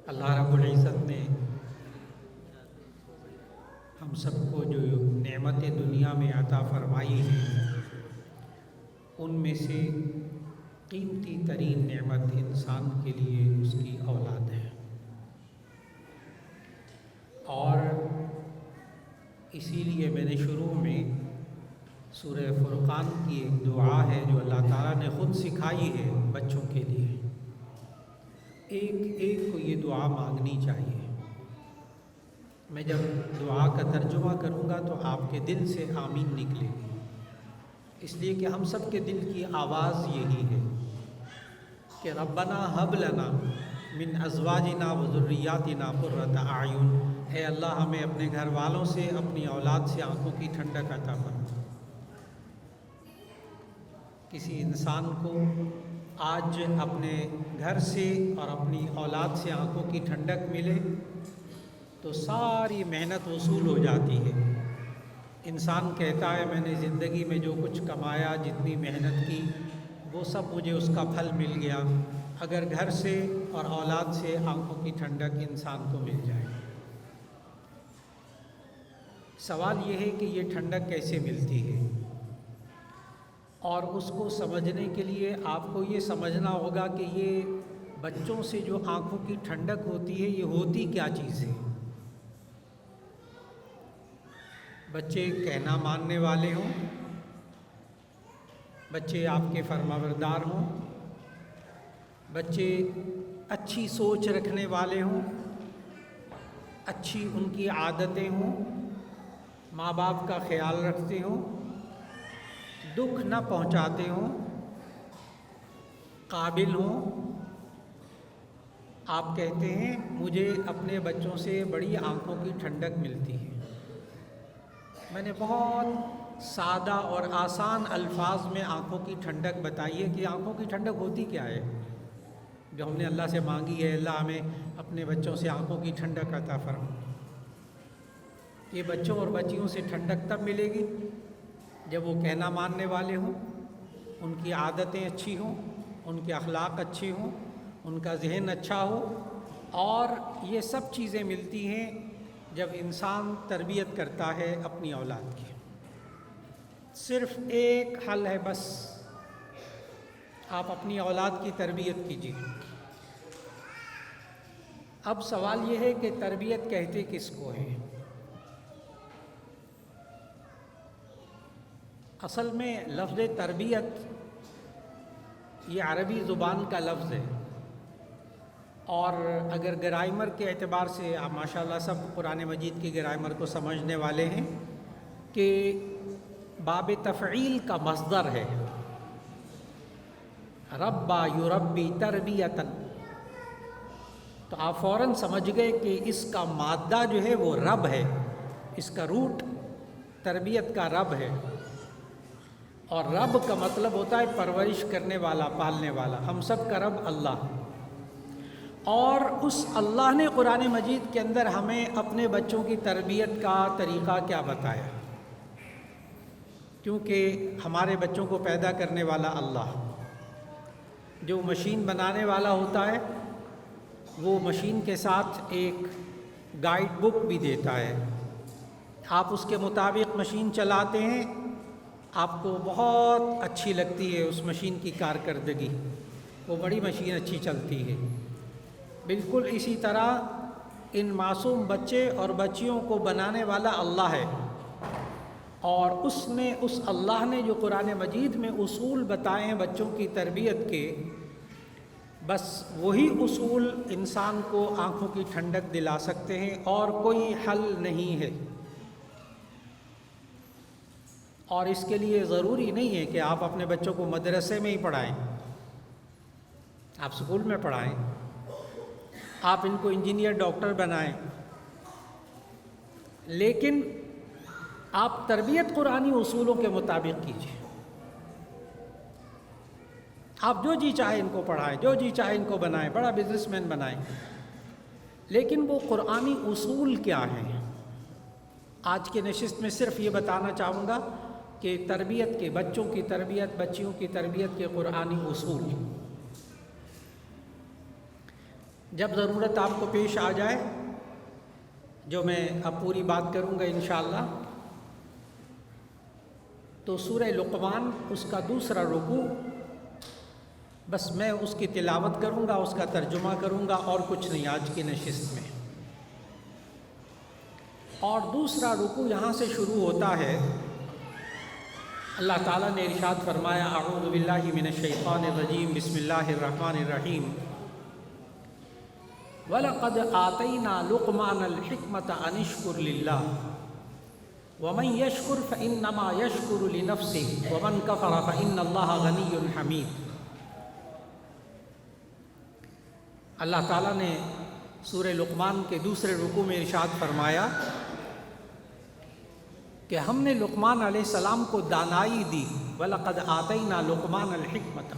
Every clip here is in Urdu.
اللہ رب العزت نے ہم سب کو جو نعمت دنیا میں عطا فرمائی ہے، ان میں سے قیمتی ترین نعمت انسان کے لیے اس کی اولاد ہے، اور اسی لیے میں نے شروع میں سورہ فرقان کی ایک دعا ہے جو اللہ تعالیٰ نے خود سکھائی ہے بچوں کے لیے، ایک ایک کو یہ دعا مانگنی چاہیے۔ میں جب دعا کا ترجمہ کروں گا تو آپ کے دل سے آمین نکلے گی، اس لیے کہ ہم سب کے دل کی آواز یہی ہے کہ ربنا ہب لنا من ازواجنا و ذریاتنا قرۃ اعین، اے اللہ ہمیں اپنے گھر والوں سے، اپنی اولاد سے آنکھوں کی ٹھنڈک عطا فرما۔ کسی انسان کو آج اپنے گھر سے اور اپنی اولاد سے آنکھوں کی ٹھنڈک ملے تو ساری محنت وصول ہو جاتی ہے۔ انسان کہتا ہے میں نے زندگی میں جو کچھ کمایا، جتنی محنت کی، وہ سب مجھے اس کا پھل مل گیا، اگر گھر سے اور اولاد سے آنکھوں کی ٹھنڈک انسان کو مل جائے۔ سوال یہ ہے کہ یہ ٹھنڈک کیسے ملتی ہے، اور اس کو سمجھنے کے لیے آپ کو یہ سمجھنا ہوگا کہ یہ بچوں سے جو آنکھوں کی ٹھنڈک ہوتی ہے یہ ہوتی کیا چیز ہے۔ بچے کہنا ماننے والے ہوں، بچے آپ کے فرمانبردار ہوں، بچے اچھی سوچ رکھنے والے ہوں، اچھی ان کی عادتیں ہوں، ماں باپ کا خیال رکھتے ہوں، دکھ نہ پہنچاتے ہوں، قابل ہوں۔ آپ کہتے ہیں مجھے اپنے بچوں سے بڑی آنکھوں کی ٹھنڈک ملتی ہے۔ میں نے بہت سادہ اور آسان الفاظ میں آنکھوں کی ٹھنڈک بتائی ہے کہ آنکھوں کی ٹھنڈک ہوتی کیا ہے جو ہم نے اللہ سے مانگی ہے، اللہ ہمیں اپنے بچوں سے آنکھوں کی ٹھنڈک عطا فرما۔ یہ بچوں اور بچیوں سے ٹھنڈک تب ملے گی جب وہ کہنا ماننے والے ہوں، ان کی عادتیں اچھی ہوں، ان کے اخلاق اچھے ہوں، ان کا ذہن اچھا ہو، اور یہ سب چیزیں ملتی ہیں جب انسان تربیت کرتا ہے اپنی اولاد کی۔ صرف ایک حل ہے بس، آپ اپنی اولاد کی تربیت کیجیے۔ اب سوال یہ ہے کہ تربیت کہتے کس کو ہے؟ اصل میں لفظ تربیت یہ عربی زبان کا لفظ ہے، اور اگر گرامر کے اعتبار سے آپ ماشاءاللہ سب قرآن مجید کی گرامر کو سمجھنے والے ہیں کہ باب تفعیل کا مصدر ہے، ربا یربی تربیتاً، تو آپ فوراً سمجھ گئے کہ اس کا مادہ جو ہے وہ رب ہے، اس کا روٹ تربیت کا رب ہے، اور رب کا مطلب ہوتا ہے پرورش کرنے والا، پالنے والا۔ ہم سب کا رب اللہ، اور اس اللہ نے قرآن مجید کے اندر ہمیں اپنے بچوں کی تربیت کا طریقہ کیا بتایا، کیونکہ ہمارے بچوں کو پیدا کرنے والا اللہ، جو مشین بنانے والا ہوتا ہے وہ مشین کے ساتھ ایک گائیڈ بک بھی دیتا ہے، آپ اس کے مطابق مشین چلاتے ہیں، آپ کو بہت اچھی لگتی ہے اس مشین کی کارکردگی، وہ بڑی مشین اچھی چلتی ہے۔ بالکل اسی طرح ان معصوم بچے اور بچیوں کو بنانے والا اللہ ہے، اور اس اللہ نے جو قرآن مجید میں اصول بتائے ہیں بچوں کی تربیت کے، بس وہی اصول انسان کو آنکھوں کی ٹھنڈک دلا سکتے ہیں، اور کوئی حل نہیں ہے۔ اور اس کے لیے ضروری نہیں ہے کہ آپ اپنے بچوں کو مدرسے میں ہی پڑھائیں، آپ اسکول میں پڑھائیں، آپ ان کو انجینئر ڈاکٹر بنائیں، لیکن آپ تربیت قرآنی اصولوں کے مطابق کیجیے۔ آپ جو جی چاہے ان کو پڑھائیں، جو جی چاہے ان کو بنائیں، بڑا بزنس مین بنائیں، لیکن وہ قرآنی اصول کیا ہیں؟ آج کے نشست میں صرف یہ بتانا چاہوں گا کہ تربیت کے، بچوں کی تربیت، بچیوں کی تربیت کے قرآنی اصول۔ جب ضرورت آپ کو پیش آ جائے، جو میں اب پوری بات کروں گا انشاءاللہ، تو سورہ لقمان اس کا دوسرا رکوع، بس میں اس کی تلاوت کروں گا، اس کا ترجمہ کروں گا، اور کچھ نہیں آج کی نشست میں۔ اور دوسرا رکوع یہاں سے شروع ہوتا ہے، اللہ تعالیٰ نے ارشاد فرمایا، اعوذ باللہ من الشیطان الرجیم، بسم اللہ الرحمن الرحیم، وَلَقَدْ آتَيْنَا لُقْمَانَ الْحِكْمَةَ أَنِ اشْكُرْ لِلَّهِ وَمَنْ يَشْكُرْ فَإِنَّمَا يَشْكُرُ لِنَفْسِهِ وَمَنْ كَفَرَ فَإِنَّ اللَّهَ غَنِيٌّ حَمِيدٌ۔ اللہ تعالیٰ نے سورہ لقمان کے دوسرے رکوع میں ارشاد فرمایا کہ ہم نے لقمان علیہ السلام کو دانائی دی، وَلَقَدْ آتَيْنَا لُقْمَانَ الْحِكْمَةَ،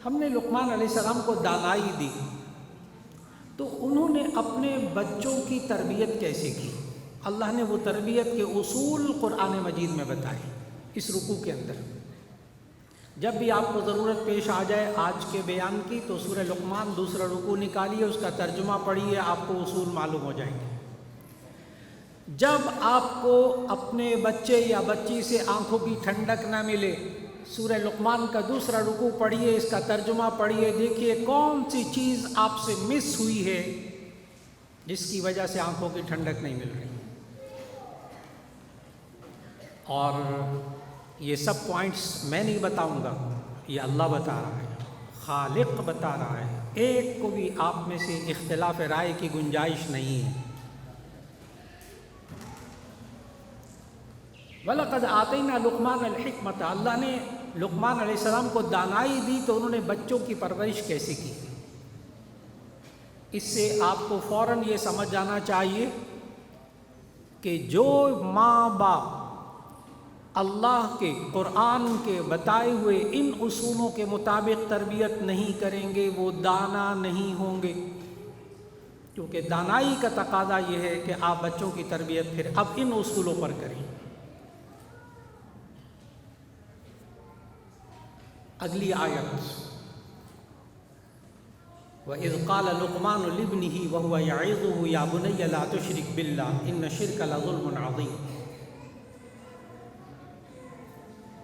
ہم نے لقمان علیہ السلام کو دانائی دی۔ تو انہوں نے اپنے بچوں کی تربیت کیسے کی؟ اللہ نے وہ تربیت کے اصول قرآن مجید میں بتائے اس رکوع کے اندر۔ جب بھی آپ کو ضرورت پیش آ جائے آج کے بیان کی، تو سورہ لقمان دوسرا رکوع نکالیے، اس کا ترجمہ پڑھیے، آپ کو اصول معلوم ہو جائیں گے۔ جب آپ کو اپنے بچے یا بچی سے آنکھوں کی ٹھنڈک نہ ملے، سورہ لقمان کا دوسرا رکوع پڑھیے، اس کا ترجمہ پڑھیے، دیکھیے کون سی چیز آپ سے مس ہوئی ہے جس کی وجہ سے آنکھوں کی ٹھنڈک نہیں مل رہی۔ اور یہ سب پوائنٹس میں نہیں بتاؤں گا، یہ اللہ بتا رہا ہے، خالق بتا رہا ہے، ایک کو بھی آپ میں سے اختلاف رائے کی گنجائش نہیں ہے۔ وَلَقَدْ آتَيْنَا لُقْمَانَ الْحِكْمَةَ، اللہ نے لقمان علیہ السلام کو دانائی دی، تو انہوں نے بچوں کی پرورش کیسے کی؟ اس سے آپ کو فوراً یہ سمجھ جانا چاہیے کہ جو ماں باپ اللہ کے قرآن کے بتائے ہوئے ان اصولوں کے مطابق تربیت نہیں کریں گے، وہ دانا نہیں ہوں گے، کیونکہ دانائی کا تقاضا یہ ہے کہ آپ بچوں کی تربیت پھر اب ان اصولوں پر کریں۔ اگلی آیت، وَإِذْ قَالَ لُقْمَانُ لِابْنِهِ وَهُوَ يَعِظُهُ يَا بُنَيَّ لَا تُشْرِكْ بِاللَّهِ إِنَّ الشِّرْكَ لَظُلْمٌ عَظِيمٌ۔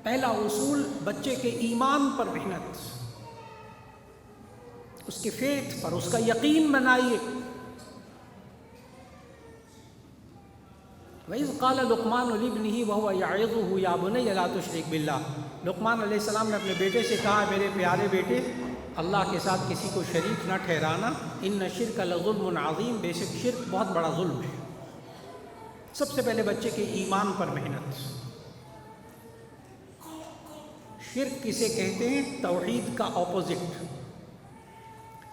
پہلا اصول، بچے کے ایمان پر محنت، اس کے فیتھ پر، اس کا یقین بنائیے۔ وَإِذْ قَالَ لُقْمَانُ لِابْنِهِ وَهُوَ يَعِظُهُ يَا بُنَيَّ لَا تُشْرِكْ بِاللَّهِ، لقمان علیہ السلام نے اپنے بیٹے سے کہا، میرے پیارے بیٹے، اللہ کے ساتھ کسی کو شریک نہ ٹھہرانا، اِنَّ الشِّرْكَ لَظُلْمٌ عَظِيمٌ، بے شک شرک بہت بڑا ظلم ہے۔ سب سے پہلے بچے کے ایمان پر محنت۔ شرک کسے کہتے ہیں؟ توحید کا اپوزٹ۔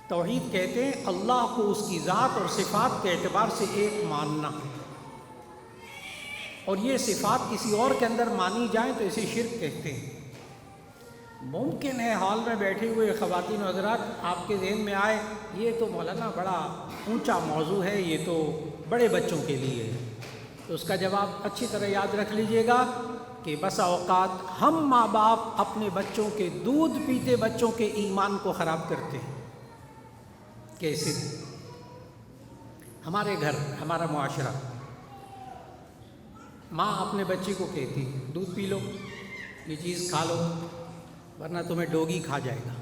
توحید کہتے ہیں اللہ کو اس کی ذات اور صفات کے اعتبار سے ایک ماننا، اور یہ صفات کسی اور کے اندر مانی جائیں تو اسے شرک کہتے ہیں۔ ممکن ہے ہال میں بیٹھے ہوئے خواتین و حضرات آپ کے ذہن میں آئے، یہ تو مولانا بڑا اونچا موضوع ہے، یہ تو بڑے بچوں کے لیے ہے۔ تو اس کا جواب اچھی طرح یاد رکھ لیجئے گا کہ بسا اوقات ہم ماں باپ اپنے بچوں کے، دودھ پیتے بچوں کے ایمان کو خراب کرتے ہیں۔ کیسے؟ ہمارے گھر، ہمارا معاشرہ، ماں اپنے بچے کو کہتی دودھ پی لو، یہ چیز کھا لو، ورنہ تمہیں ڈوگی کھا جائے گا،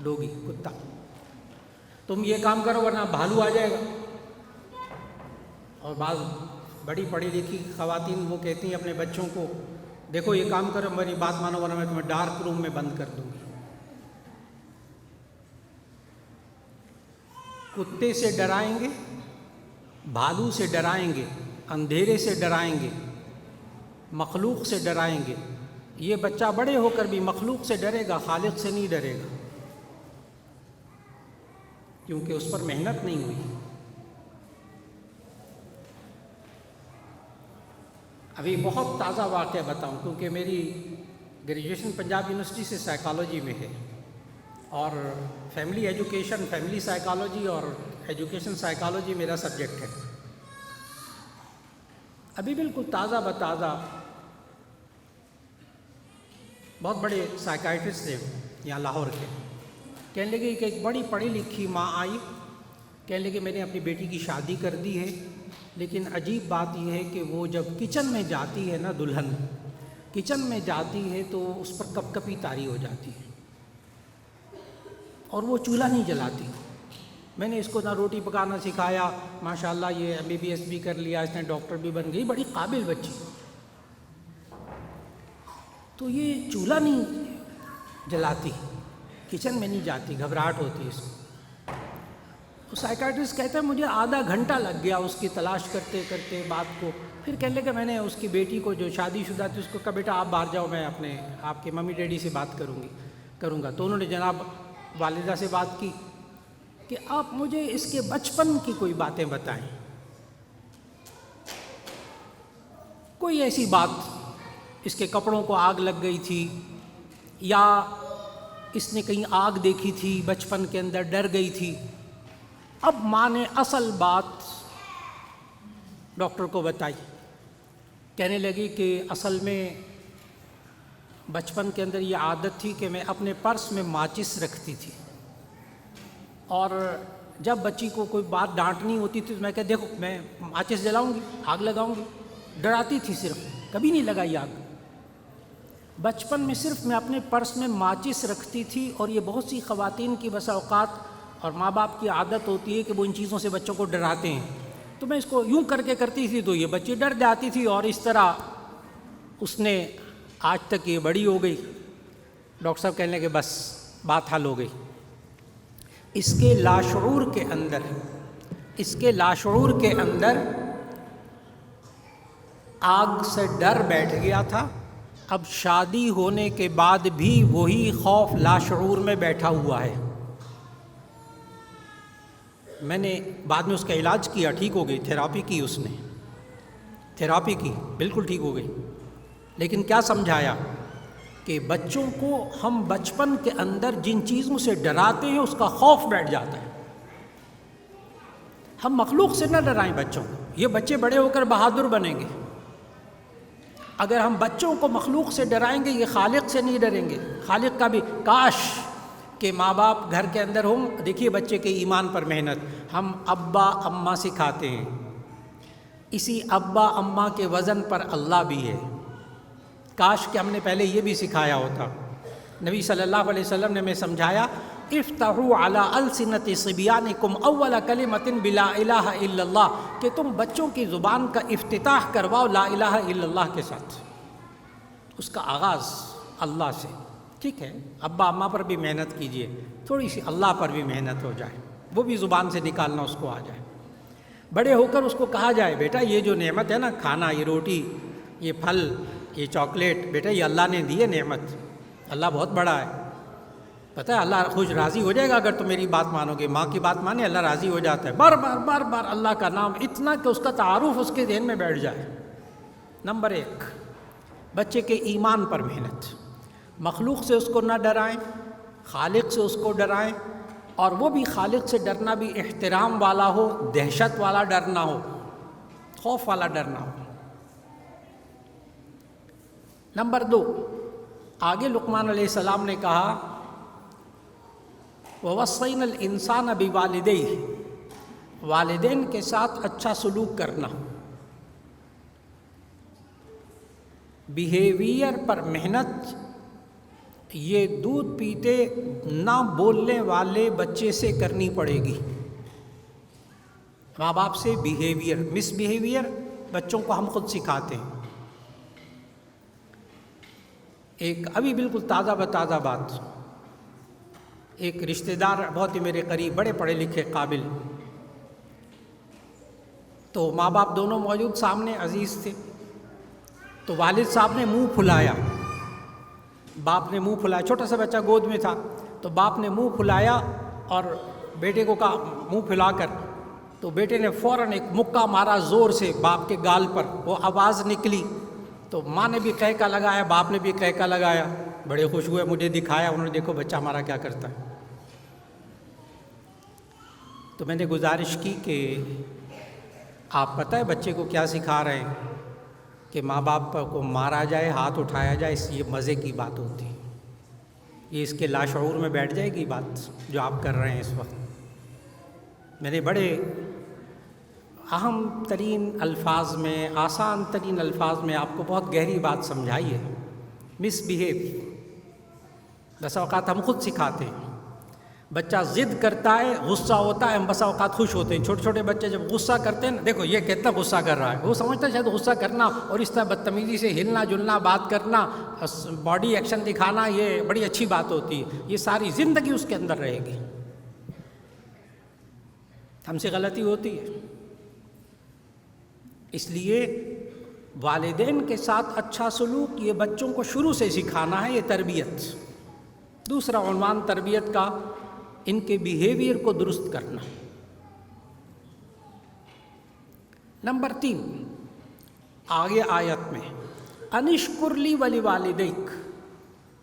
ڈوگی کتا، تم یہ کام کرو ورنہ بھالو آ جائے گا۔ اور بعض بڑی پڑھی لکھی خواتین وہ کہتی ہیں اپنے بچوں کو، دیکھو یہ کام کرو، میری بات مانو ورنہ میں تمہیں ڈارک روم میں بند کر دوں گی۔ کتے سے ڈرائیں گے، بھالو سے ڈرائیں گے، اندھیرے سے ڈرائیں گے، مخلوق سے ڈرائیں گے، یہ بچہ بڑے ہو کر بھی مخلوق سے ڈرے گا، خالق سے نہیں ڈرے گا، کیونکہ اس پر محنت نہیں ہوئی۔ ابھی بہت تازہ واقعہ بتاؤں، کیونکہ میری گریجویشن پنجاب یونیورسٹی سے سائیکالوجی میں ہے، اور فیملی ایجوکیشن، فیملی سائیکالوجی اور ایجوکیشن سائیکالوجی میرا سبجیکٹ ہے۔ ابھی بالکل تازہ بتازہ بہت بڑے سائیکائٹرسٹ تھے یہاں لاہور کے، کہنے لگے کہ ایک بڑی پڑھی لکھی ماں آئی کہنے لگے میں نے اپنی بیٹی کی شادی کر دی ہے، لیکن عجیب بات یہ ہے کہ وہ جب کچن میں جاتی ہے نا، دلہن کچن میں جاتی ہے تو اس پر کپ کپی طاری ہو جاتی ہے اور وہ چولہا نہیں جلاتی۔ میں نے اس کو نہ روٹی پکانا سکھایا، ماشاءاللہ یہ MBBS بھی کر لیا، اس نے ڈاکٹر بھی بن گئی، بڑی قابل بچی، تو یہ چولہا نہیں جلاتی، کچن میں نہیں جاتی، گھبراہٹ ہوتی ہے اس کو۔ سائیکائٹرسٹ کہتا ہے مجھے آدھا گھنٹہ لگ گیا اس کی تلاش کرتے کرتے بات کو، پھر کہنے لگا میں نے اس کی بیٹی کو جو شادی شدہ تھی اس کو کہا بیٹا آپ باہر جاؤ، میں آپ کے ممی ڈیڈی سے بات کروں گا۔ تو انہوں نے جناب والدہ سے بات کی کہ آپ مجھے اس کے بچپن کی کوئی باتیں بتائیں، کوئی ایسی بات، اس کے کپڑوں کو آگ لگ گئی تھی یا اس نے کہیں آگ دیکھی تھی بچپن کے اندر ڈر گئی تھی۔ اب ماں نے اصل بات ڈاکٹر کو بتائی، کہنے لگی کہ اصل میں بچپن کے اندر یہ عادت تھی کہ میں اپنے پرس میں ماچس رکھتی تھی، اور جب بچی کو کوئی بات ڈانٹنی ہوتی تھی تو میں دیکھو میں ماچس جلاؤں گی، آگ لگاؤں گی، ڈراتی تھی، صرف کبھی نہیں لگائی آگ۔ بچپن میں صرف میں اپنے پرس میں ماچس رکھتی تھی، اور یہ بہت سی خواتین کی بسا اوقات اور ماں باپ کی عادت ہوتی ہے کہ وہ ان چیزوں سے بچوں کو ڈراتے ہیں، تو میں اس کو یوں کر کے کرتی تھی تو یہ بچی ڈر جاتی تھی، اور اس طرح اس نے آج تک یہ بڑی ہو گئی۔ ڈاکٹر صاحب کہنے لگے بس بات حل ہو گئی۔ اس کے لاشعور کے اندر آگ سے ڈر بیٹھ گیا تھا، اب شادی ہونے کے بعد بھی وہی خوف لاشعور میں بیٹھا ہوا ہے۔ میں نے بعد میں اس کا علاج کیا، ٹھیک ہو گئی، تھیراپی کی، اس نے تھیراپی کی، بالکل ٹھیک ہو گئی، لیکن کیا سمجھایا کہ بچوں کو ہم بچپن کے اندر جن چیزوں سے ڈراتے ہیں اس کا خوف بیٹھ جاتا ہے۔ ہم مخلوق سے نہ ڈرائیں بچوں کو، یہ بچے بڑے ہو کر بہادر بنیں گے۔ اگر ہم بچوں کو مخلوق سے ڈرائیں گے یہ خالق سے نہیں ڈریں گے۔ خالق کا بھی کاش کہ ماں باپ گھر کے اندر ہوں۔ دیکھیے بچے کے ایمان پر محنت، ہم ابا اماں سکھاتے ہیں، اسی ابا اماں کے وزن پر اللہ بھی ہے۔ کاش کہ ہم نے پہلے یہ بھی سکھایا ہوتا۔ نبی صلی اللہ علیہ وسلم نے ہمیں سمجھایا افتحوا علی السنۃ صبیانکم اول کلمۃ بلا الہ الا اللہ، کہ تم بچوں کی زبان کا افتتاح کرواؤ لا الہ الا اللہ کے ساتھ، اس کا آغاز اللہ سے۔ ٹھیک ہے، ابا اماں پر بھی محنت کیجئے، تھوڑی سی اللہ پر بھی محنت ہو جائے، وہ بھی زبان سے نکالنا اس کو آ جائے۔ بڑے ہو کر اس کو کہا جائے بیٹا یہ جو نعمت ہے نا، کھانا، یہ روٹی، یہ پھل، یہ چاکلیٹ، بیٹا یہ اللہ نے دی ہے نعمت، اللہ بہت بڑا ہے، پتہ ہے اللہ خوش راضی ہو جائے گا اگر تم میری بات مانو گے۔ ماں کی بات مانے اللہ راضی ہو جاتا ہے، بار بار بار بار اللہ کا نام، اتنا کہ اس کا تعارف اس کے ذہن میں بیٹھ جائے۔ نمبر 1، بچے کے ایمان پر محنت، مخلوق سے اس کو نہ ڈرائیں، خالق سے اس کو ڈرائیں، اور وہ بھی خالق سے ڈرنا بھی احترام والا ہو، دہشت والا ڈر نہ ہو، خوف والا ڈر نہ ہو۔ نمبر 2، آگے لقمان علیہ السلام نے کہا وَوَصَّيْنَا الْإِنسَانَ بِوَالِدَيْهِ، والدین کے ساتھ اچھا سلوک کرنا، بیہیویئر پر محنت۔ یہ دودھ پیتے نہ بولنے والے بچے سے کرنی پڑے گی، ماں باپ سے بیہیویئر، مس بیہیویئر بچوں کو ہم خود سکھاتے ہیں۔ ایک ابھی بالکل تازہ بتازہ بات، ایک رشتہ دار بہت ہی میرے قریب، بڑے پڑھے لکھے قابل، تو ماں باپ دونوں موجود سامنے، عزیز تھے، تو والد صاحب نے منہ پھلایا، باپ نے منہ پھلایا، چھوٹا سا بچہ گود میں تھا، تو باپ نے منہ پھلایا اور بیٹے کو کہا منہ پھلا کر، تو بیٹے نے فوراً ایک مکہ مارا زور سے باپ کے گال پر، وہ آواز نکلی، تو ماں نے بھی قہقہ لگایا، باپ نے بھی قہقہ لگایا، بڑے خوش ہوئے، مجھے دکھایا، انہوں نے دیکھو بچہ ہمارا کیا کرتا ہے۔ تو میں نے گزارش کی کہ آپ پتہ ہے بچے کو کیا سکھا رہے ہیں، کہ ماں باپ کو مارا جائے، ہاتھ اٹھایا جائے، یہ مزے کی بات ہوتی ہے، یہ اس کے لاشعور میں بیٹھ جائے گی بات جو آپ کر رہے ہیں اس وقت۔ میں نے بڑے اہم ترین الفاظ میں، آسان ترین الفاظ میں آپ کو بہت گہری بات سمجھائی ہے۔ مس بیہیو، بس اوقات ہم خود سکھاتے ہیں۔ بچہ ضد کرتا ہے، غصہ ہوتا ہے، ہم بسا اوقات خوش ہوتے ہیں۔ چھوٹے چھوٹے بچے جب غصہ کرتے ہیں نا، دیکھو یہ کتنا غصہ کر رہا ہے، وہ سمجھتا ہے شاید غصہ کرنا اور اس طرح بدتمیزی سے ہلنا جلنا، بات کرنا، باڈی ایکشن دکھانا، یہ بڑی اچھی بات ہوتی ہے، یہ ساری زندگی اس کے اندر رہے گی۔ ہم سے غلطی ہوتی ہے۔ اس لیے والدین کے ساتھ اچھا سلوک یہ بچوں کو شروع سے سکھانا ہے، یہ تربیت۔ دوسرا عنوان تربیت کا، ان کے بیہیویئر کو درست کرنا۔ نمبر 3 آگے آیت میں، انشکر لی ولی والدیک،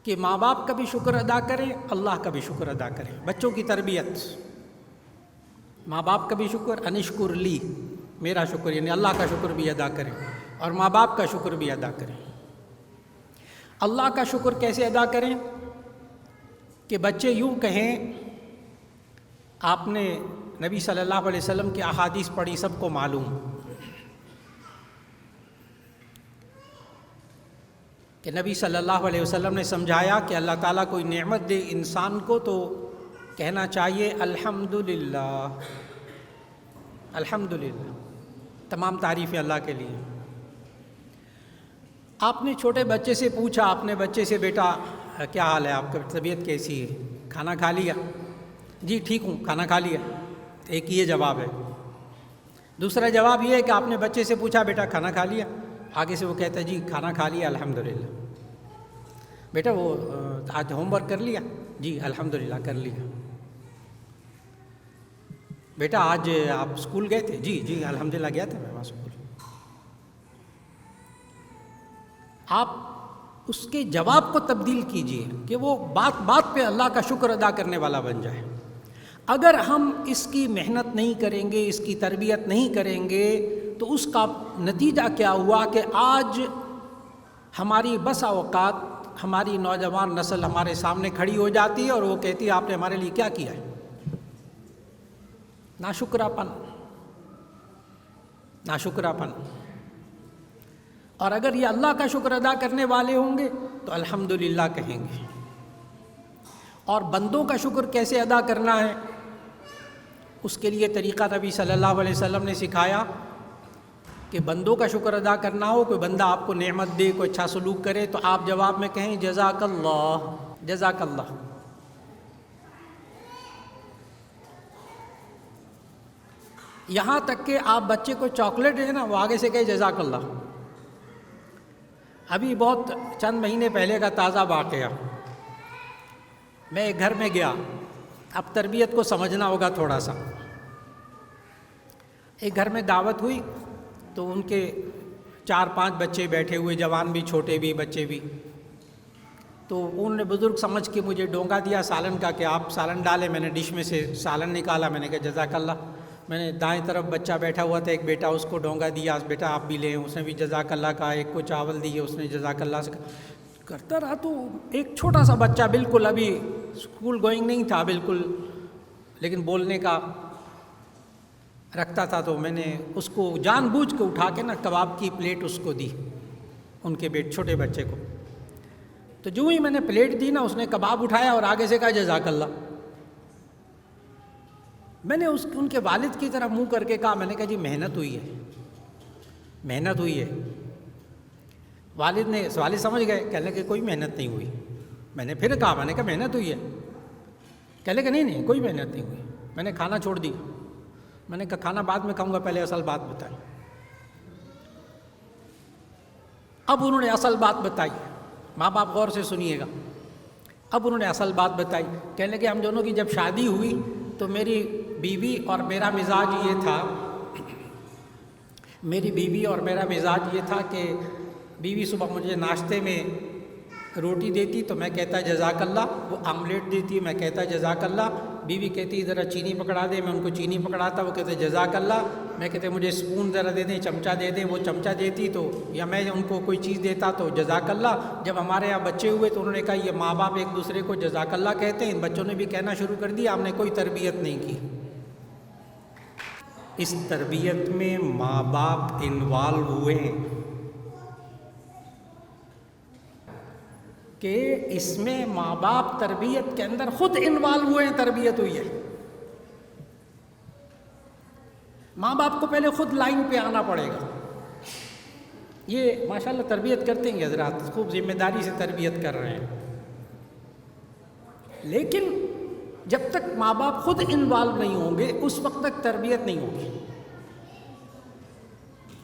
کہ ماں باپ کا بھی شکر ادا کریں، اللہ کا بھی شکر ادا کریں۔ بچوں کی تربیت، ماں باپ کا بھی شکر، انشکر لی میرا شکر، یعنی اللہ کا شکر بھی ادا کریں اور ماں باپ کا شکر بھی ادا کریں۔ اللہ کا شکر کیسے ادا کریں؟ کہ بچے یوں کہیں، آپ نے نبی صلی اللہ علیہ وسلم کی احادیث پڑھی، سب کو معلوم کہ نبی صلی اللہ علیہ وسلم نے سمجھایا کہ اللہ تعالیٰ کوئی نعمت دے انسان کو تو کہنا چاہیے الحمدللہ، الحمدللہ، تمام تعریفیں اللہ کے لیے۔ آپ نے چھوٹے بچے سے پوچھا، اپنے بچے سے، بیٹا کیا حال ہے، آپ کی طبیعت کیسی ہے، کھانا کھا لیا؟ جی ٹھیک ہوں، کھانا کھا لیا۔ ایک یہ جواب ہے۔ دوسرا جواب یہ ہے کہ آپ نے بچے سے پوچھا، بیٹا کھانا کھا لیا؟ آگے سے وہ کہتا ہے جی کھانا کھا لیا الحمدللہ۔ بیٹا وہ آج ہوم ورک کر لیا؟ جی الحمدللہ کر لیا۔ بیٹا آج آپ اسکول گئے تھے؟ جی جی الحمدللہ گیا تھا میں وہاں اسکول۔ آپ اس کے جواب کو تبدیل کیجئے کہ وہ بات بات پہ اللہ کا شکر ادا کرنے والا بن جائے۔ اگر ہم اس کی محنت نہیں کریں گے، اس کی تربیت نہیں کریں گے، تو اس کا نتیجہ کیا ہوا کہ آج ہماری بس اوقات ہماری نوجوان نسل ہمارے سامنے کھڑی ہو جاتی ہے اور وہ کہتی ہے آپ نے ہمارے لیے کیا کیا ہے؟ ناشکراپن، ناشکراپن۔ اور اگر یہ اللہ کا شکر ادا کرنے والے ہوں گے تو الحمدللہ کہیں گے۔ اور بندوں کا شکر کیسے ادا کرنا ہے، اس کے لیے طریقہ نبی صلی اللہ علیہ وسلم نے سکھایا کہ بندوں کا شکر ادا کرنا ہو، کوئی بندہ آپ کو نعمت دے، کوئی اچھا سلوک کرے، تو آپ جواب میں کہیں جزاک اللہ، جزاک اللہ۔ یہاں تک کہ آپ بچے کو چاکلیٹ دیں نا، وہ آگے سے کہے جزاک اللہ۔ ابھی بہت چند مہینے پہلے کا تازہ واقعہ، میں ایک گھر میں گیا، اب تربیت کو سمجھنا ہوگا تھوڑا سا۔ ایک گھر میں دعوت ہوئی تو ان کے 4-5 بچے بیٹھے ہوئے، جوان بھی، چھوٹے بھی، بچے بھی۔ تو انہوں نے بزرگ سمجھ کے مجھے ڈونگا دیا سالن کا کہ آپ سالن ڈالیں۔ میں نے ڈش میں سے سالن نکالا، میں نے کہا جزاک اللہ۔ میں نے دائیں طرف بچہ بیٹھا ہوا تھا، ایک بیٹا، اس کو ڈونگا دیا، بیٹا آپ بھی لیں، اس نے بھی جزاک اللہ کہا۔ ایک کو چاول دیے، اس نے جزاک اللہ سے کرتا رہا۔ تو ایک چھوٹا سا بچہ، بالکل ابھی اسکول گوئنگ نہیں تھا بالکل، لیکن بولنے کا رکھتا تھا، تو میں نے اس کو جان بوجھ کے اٹھا کے نا کباب کی پلیٹ اس کو دی، ان کے چھوٹے بچے کو۔ تو جو ہی میں نے پلیٹ دی نا، اس نے کباب اٹھایا اور آگے سے کہا جزاک اللہ۔ میں نے ان کے والد کی طرف منہ کر کے کہا، میں نے کہا جی محنت ہوئی ہے، محنت ہوئی ہے۔ والد سمجھ گئے، کہنے لگے کوئی محنت نہیں ہوئی۔ میں نے پھر کہا، میں نے کہا محنت ہوئی ہے؟ کہنے لگے نہیں کوئی محنت نہیں ہوئی، میں نے کھانا چھوڑ دی۔ میں نے کہا کھانا بعد میں کھاؤں گا، پہلے اصل بات بتائیں۔ اب انہوں نے اصل بات بتائی، ماں باپ غور سے سنیے گا۔ اب انہوں نے اصل بات بتائی، کہنے لگے ہم دونوں کی جب شادی ہوئی تو میری بیوی اور میرا مزاج یہ تھا، میری بیوی اور میرا مزاج یہ تھا کہ بیوی صبح مجھے ناشتے میں روٹی دیتی تو میں کہتا جزاک اللہ، وہ آملیٹ دیتی میں کہتا جزاک اللہ، بیوی کہتی ذرا چینی پکڑا دے، میں ان کو چینی پکڑاتا، وہ کہتے جزاک اللہ، میں کہتے مجھے اسپون ذرا دے دیں، چمچہ دے دیں، وہ چمچہ دیتی تو، یا میں ان کو کوئی چیز دیتا تو جزاک اللہ۔ جب ہمارے یہاں بچے ہوئے تو انہوں نے کہا یہ ماں باپ ایک دوسرے کو جزاک اللہ کہتے ہیں، ان بچوں نے بھی کہنا شروع کر دیا، ہم نے کوئی تربیت نہیں کی۔ اس تربیت میں ماں باپ انوالو ہوئے ہیں کہ اس میں ماں باپ تربیت کے اندر خود انوالو ہوئے ہیں، تربیت ہوئی ہے۔ ماں باپ کو پہلے خود لائن پہ آنا پڑے گا۔ یہ ماشاءاللہ تربیت کرتے ہیں حضرات، خوب ذمہ داری سے تربیت کر رہے ہیں، لیکن جب تک ماں باپ خود انوالو نہیں ہوں گے اس وقت تک تربیت نہیں ہوگی۔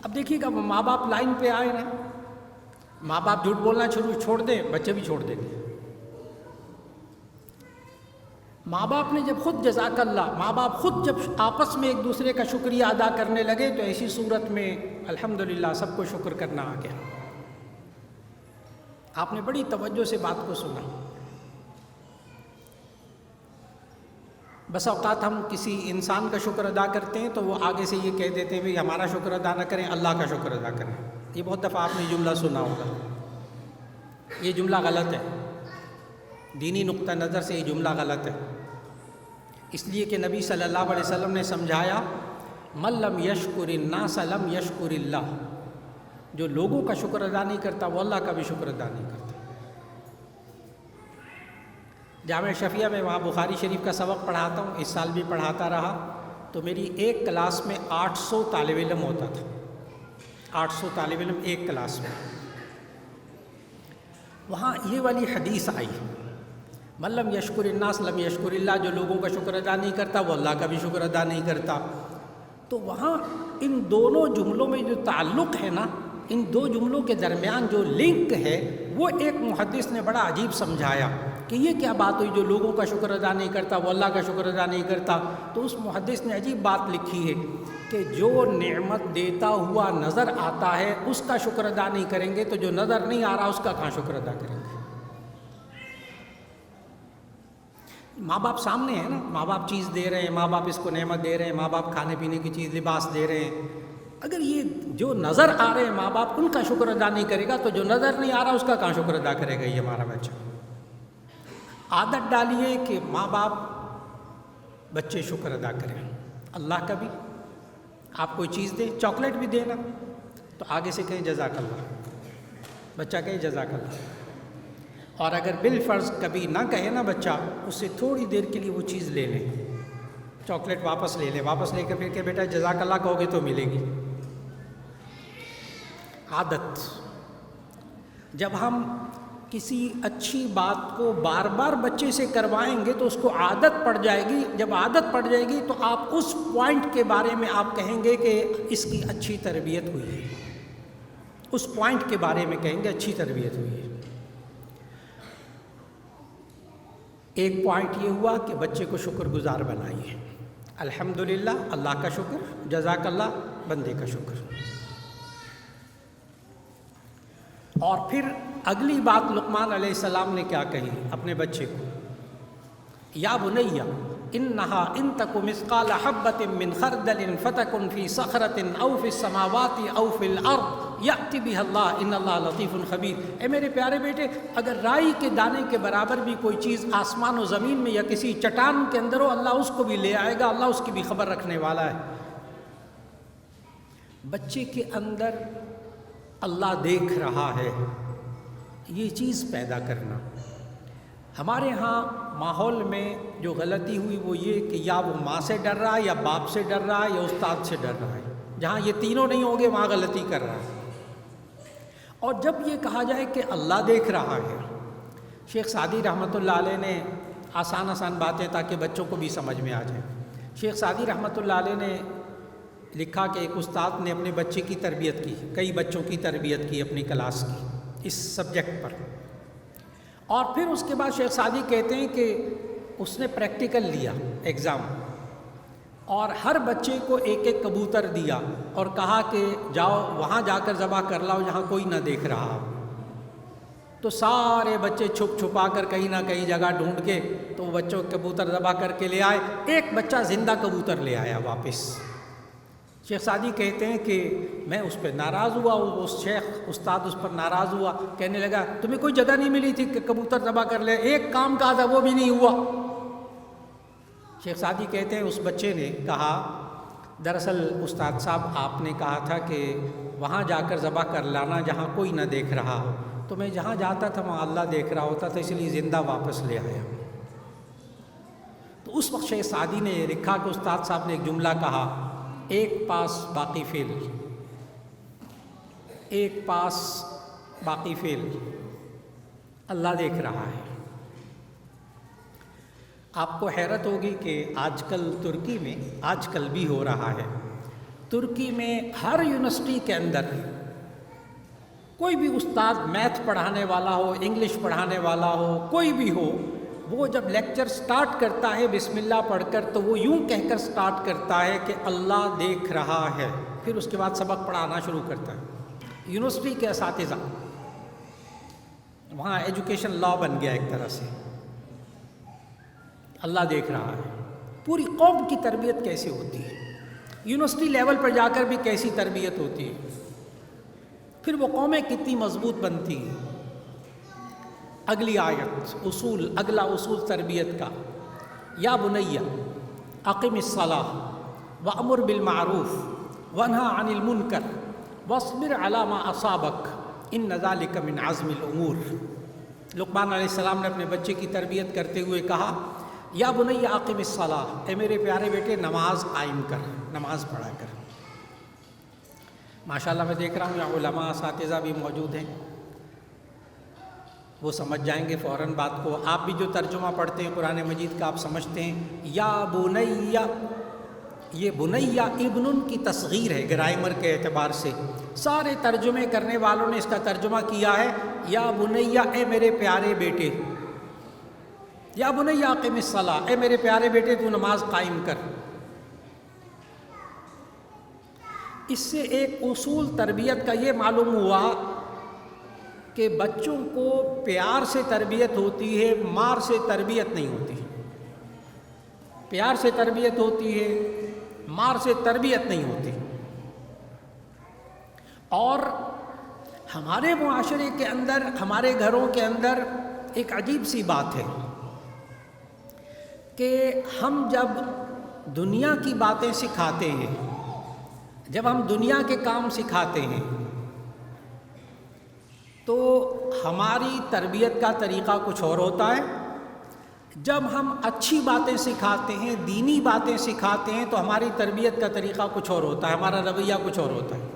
اب دیکھیے گا ماں باپ لائن پہ آئے نا، ماں باپ جھوٹ بولنا چھوڑ دیں، بچے بھی چھوڑ دیں گے۔ ماں باپ نے جب خود جزاک اللہ، ماں باپ خود جب آپس میں ایک دوسرے کا شکریہ ادا کرنے لگے تو ایسی صورت میں الحمدللہ سب کو شکر کرنا آ گیا۔ آپ نے بڑی توجہ سے بات کو سنا۔ بس اوقات ہم کسی انسان کا شکر ادا کرتے ہیں تو وہ آگے سے یہ کہہ دیتے ہیں بھئی ہمارا شکر ادا نہ کریں، اللہ کا شکر ادا کریں۔ یہ بہت دفعہ آپ نے جملہ سنا ہوگا، یہ جملہ غلط ہے، دینی نقطہ نظر سے یہ جملہ غلط ہے، اس لیے کہ نبی صلی اللہ علیہ وسلم نے سمجھایا من لم یشکر الناس لم یشکر اللہ، جو لوگوں کا شکر ادا نہیں کرتا وہ اللہ کا بھی شکر ادا نہیں کرتا۔ جامعہ شفیہ میں وہاں بخاری شریف کا سبق پڑھاتا ہوں، اس سال بھی پڑھاتا رہا، تو میری ایک کلاس میں 800 طالب علم ہوتا تھا، 800 طالب علم ایک کلاس میں۔ وہاں یہ والی حدیث آئی من لم یشکر الناس لم یشکر اللہ، جو لوگوں کا شکر ادا نہیں کرتا وہ اللہ کا بھی شکر ادا نہیں کرتا۔ تو وہاں ان دونوں جملوں میں جو تعلق ہے نا، ان دو جملوں کے درمیان جو لنک ہے وہ ایک محدث نے بڑا عجیب سمجھایا کہ یہ کیا بات ہوئی، جو لوگوں کا شکر ادا نہیں کرتا وہ اللہ کا شکر ادا نہیں کرتا۔ تو اس محدث نے عجیب بات لکھی ہے کہ جو نعمت دیتا ہوا نظر آتا ہے اس کا شکر ادا نہیں کریں گے تو جو نظر نہیں آ رہا اس کا کہاں شکر ادا کریں گے۔ ماں باپ سامنے ہیں نا، ماں باپ چیز دے رہے ہیں، ماں باپ اس کو نعمت دے رہے ہیں، ماں باپ کھانے پینے کی چیز لباس دے رہے ہیں، اگر یہ جو نظر آ رہے ہیں ماں باپ ان کا شکر ادا نہیں کرے گا تو جو نظر نہیں آ رہا اس کا کہاں شکر ادا کرے گا یہ ہمارا بچہ۔ عادت ڈالیے کہ ماں باپ بچے شکر ادا کریں، اللہ کا بھی۔ آپ کوئی چیز دیں، چاکلیٹ بھی دینا تو آگے سے کہیں جزاک اللہ، بچہ کہے جزاک اللہ۔ اور اگر بالفرض کبھی نہ کہے نا بچہ، اس سے تھوڑی دیر کے لیے وہ چیز لے لیں، چاکلیٹ واپس لے لیں، واپس لے کر پھر کہ بیٹا جزاک اللہ کہو گے تو ملے گی۔ عادت، جب ہم کسی اچھی بات کو بار بار بچے سے کروائیں گے تو اس کو عادت پڑ جائے گی، جب عادت پڑ جائے گی تو آپ اس پوائنٹ کے بارے میں آپ کہیں گے کہ اس کی اچھی تربیت ہوئی ہے، اس پوائنٹ کے بارے میں کہیں گے اچھی تربیت ہوئی ہے۔ ایک پوائنٹ یہ ہوا کہ بچے کو شکر گزار بنائیے، الحمدللہ اللہ کا شکر، جزاک اللہ بندے کا شکر۔ اور پھر اگلی بات لقمان علیہ السلام نے کیا کہی اپنے بچے کو، یا بنی انہا ان تک مثقال حبۃ من خردل فتکن فی صخرۃ او فی السماوات او فی الارض یأتی بها اللہ ان اللہ لطیف خبیر۔ اے میرے پیارے بیٹے، اگر رائی کے دانے کے برابر بھی کوئی چیز آسمان و زمین میں یا کسی چٹان کے اندر ہو، اللہ اس کو بھی لے آئے گا، اللہ اس کی بھی خبر رکھنے والا ہے۔ بچے کے اندر اللہ دیکھ رہا ہے، یہ چیز پیدا کرنا۔ ہمارے ہاں ماحول میں جو غلطی ہوئی وہ یہ کہ یا وہ ماں سے ڈر رہا ہے یا باپ سے ڈر رہا ہے یا استاد سے ڈر رہا ہے، جہاں یہ تینوں نہیں ہوں گے وہاں غلطی کر رہا ہے۔ اور جب یہ کہا جائے کہ اللہ دیکھ رہا ہے، شیخ سعدی رحمۃ اللہ علیہ نے آسان آسان باتیں تاکہ بچوں کو بھی سمجھ میں آ جائیں، شیخ سعدی رحمۃ اللہ علیہ نے لکھا کہ ایک استاد نے اپنے بچے کی تربیت کی، کئی بچوں کی تربیت کی اپنی کلاس کی اس سبجیکٹ پر، اور پھر اس کے بعد شیخ سعدی کہتے ہیں کہ اس نے پریکٹیکل لیا ایگزام، اور ہر بچے کو ایک ایک کبوتر دیا اور کہا کہ جاؤ وہاں جا کر ذبح کر لاؤ جہاں کوئی نہ دیکھ رہا۔ تو سارے بچے چھپ چھپا کر کہیں نہ کہیں جگہ ڈھونڈ کے تو بچوں کبوتر ذبح کر کے لے آئے، ایک بچہ زندہ کبوتر لے آیا واپس۔ شیخ سعدی کہتے ہیں کہ میں اس پہ ناراض ہوا، اس شیخ استاد اس پر ناراض ہوا، کہنے لگا تمہیں کوئی جگہ نہیں ملی تھی کہ کبوتر ذبح کر لے، ایک کام کہا تھا وہ بھی نہیں ہوا۔ شیخ سعدی کہتے ہیں اس بچے نے کہا دراصل استاد صاحب آپ نے کہا تھا کہ وہاں جا کر ذبح کر لانا جہاں کوئی نہ دیکھ رہا ہو، تو میں جہاں جاتا تھا وہاں اللہ دیکھ رہا ہوتا تھا، اس لیے زندہ واپس لے آیا۔ تو اس وقت شیخ سعدی نے یہ لکھا کہ استاد صاحب نے ایک جملہ کہا، ایک پاس باقی فعل، ایک پاس باقی فعل، اللہ دیکھ رہا ہے۔ آپ کو حیرت ہوگی کہ آج کل ترکی میں، آج کل بھی ہو رہا ہے، ترکی میں ہر یونیورسٹی کے اندر کوئی بھی استاد میتھ پڑھانے والا ہو، انگلش پڑھانے والا ہو، کوئی بھی ہو، وہ جب لیکچر سٹارٹ کرتا ہے بسم اللہ پڑھ کر، تو وہ یوں کہہ کر سٹارٹ کرتا ہے کہ اللہ دیکھ رہا ہے، پھر اس کے بعد سبق پڑھانا شروع کرتا ہے۔ یونیورسٹی کے اساتذہ، وہاں ایجوکیشن لا بن گیا ایک طرح سے، اللہ دیکھ رہا ہے۔ پوری قوم کی تربیت کیسے ہوتی ہے، یونیورسٹی لیول پر جا کر بھی کیسی تربیت ہوتی ہے، پھر وہ قومیں کتنی مضبوط بنتی ہیں۔ اگلی آیت، اصول، اگلا اصول تربیت کا، یا بنی اقم الصلاۃ وامر بالمعروف وانہا عن المنکر واصبر علی ما اصابک ان ذلک من عزم الامور۔ لقمان علیہ السلام نے اپنے بچے کی تربیت کرتے ہوئے کہا، یا بنی اقم الصلاۃ، اے میرے پیارے بیٹے نماز قائم کر، نماز پڑھا کر۔ ماشاءاللہ میں دیکھ رہا ہوں یہاں علماء اساتذہ بھی موجود ہیں، وہ سمجھ جائیں گے فوراً بات کو۔ آپ بھی جو ترجمہ پڑھتے ہیں قرآن مجید کا، آپ سمجھتے ہیں یا بنی، یہ بنی ابن کی تصغیر ہے گرامر کے اعتبار سے۔ سارے ترجمے کرنے والوں نے اس کا ترجمہ کیا ہے یا بنی، اے میرے پیارے بیٹے، یا بنی اقم الصلاۃ، اے میرے پیارے بیٹے تو نماز قائم کر۔ اس سے ایک اصول تربیت کا یہ معلوم ہوا کہ بچوں کو پیار سے تربیت ہوتی ہے، مار سے تربیت نہیں ہوتی۔ پیار سے تربیت ہوتی ہے، مار سے تربیت نہیں ہوتی۔ اور ہمارے معاشرے کے اندر، ہمارے گھروں کے اندر ایک عجیب سی بات ہے کہ ہم جب دنیا کی باتیں سکھاتے ہیں، جب ہم دنیا کے کام سکھاتے ہیں، تو ہماری تربیت کا طریقہ کچھ اور ہوتا ہے۔ جب ہم اچھی باتیں سکھاتے ہیں، دینی باتیں سکھاتے ہیں، تو ہماری تربیت کا طریقہ کچھ اور ہوتا ہے، ہمارا رویہ کچھ اور ہوتا ہے۔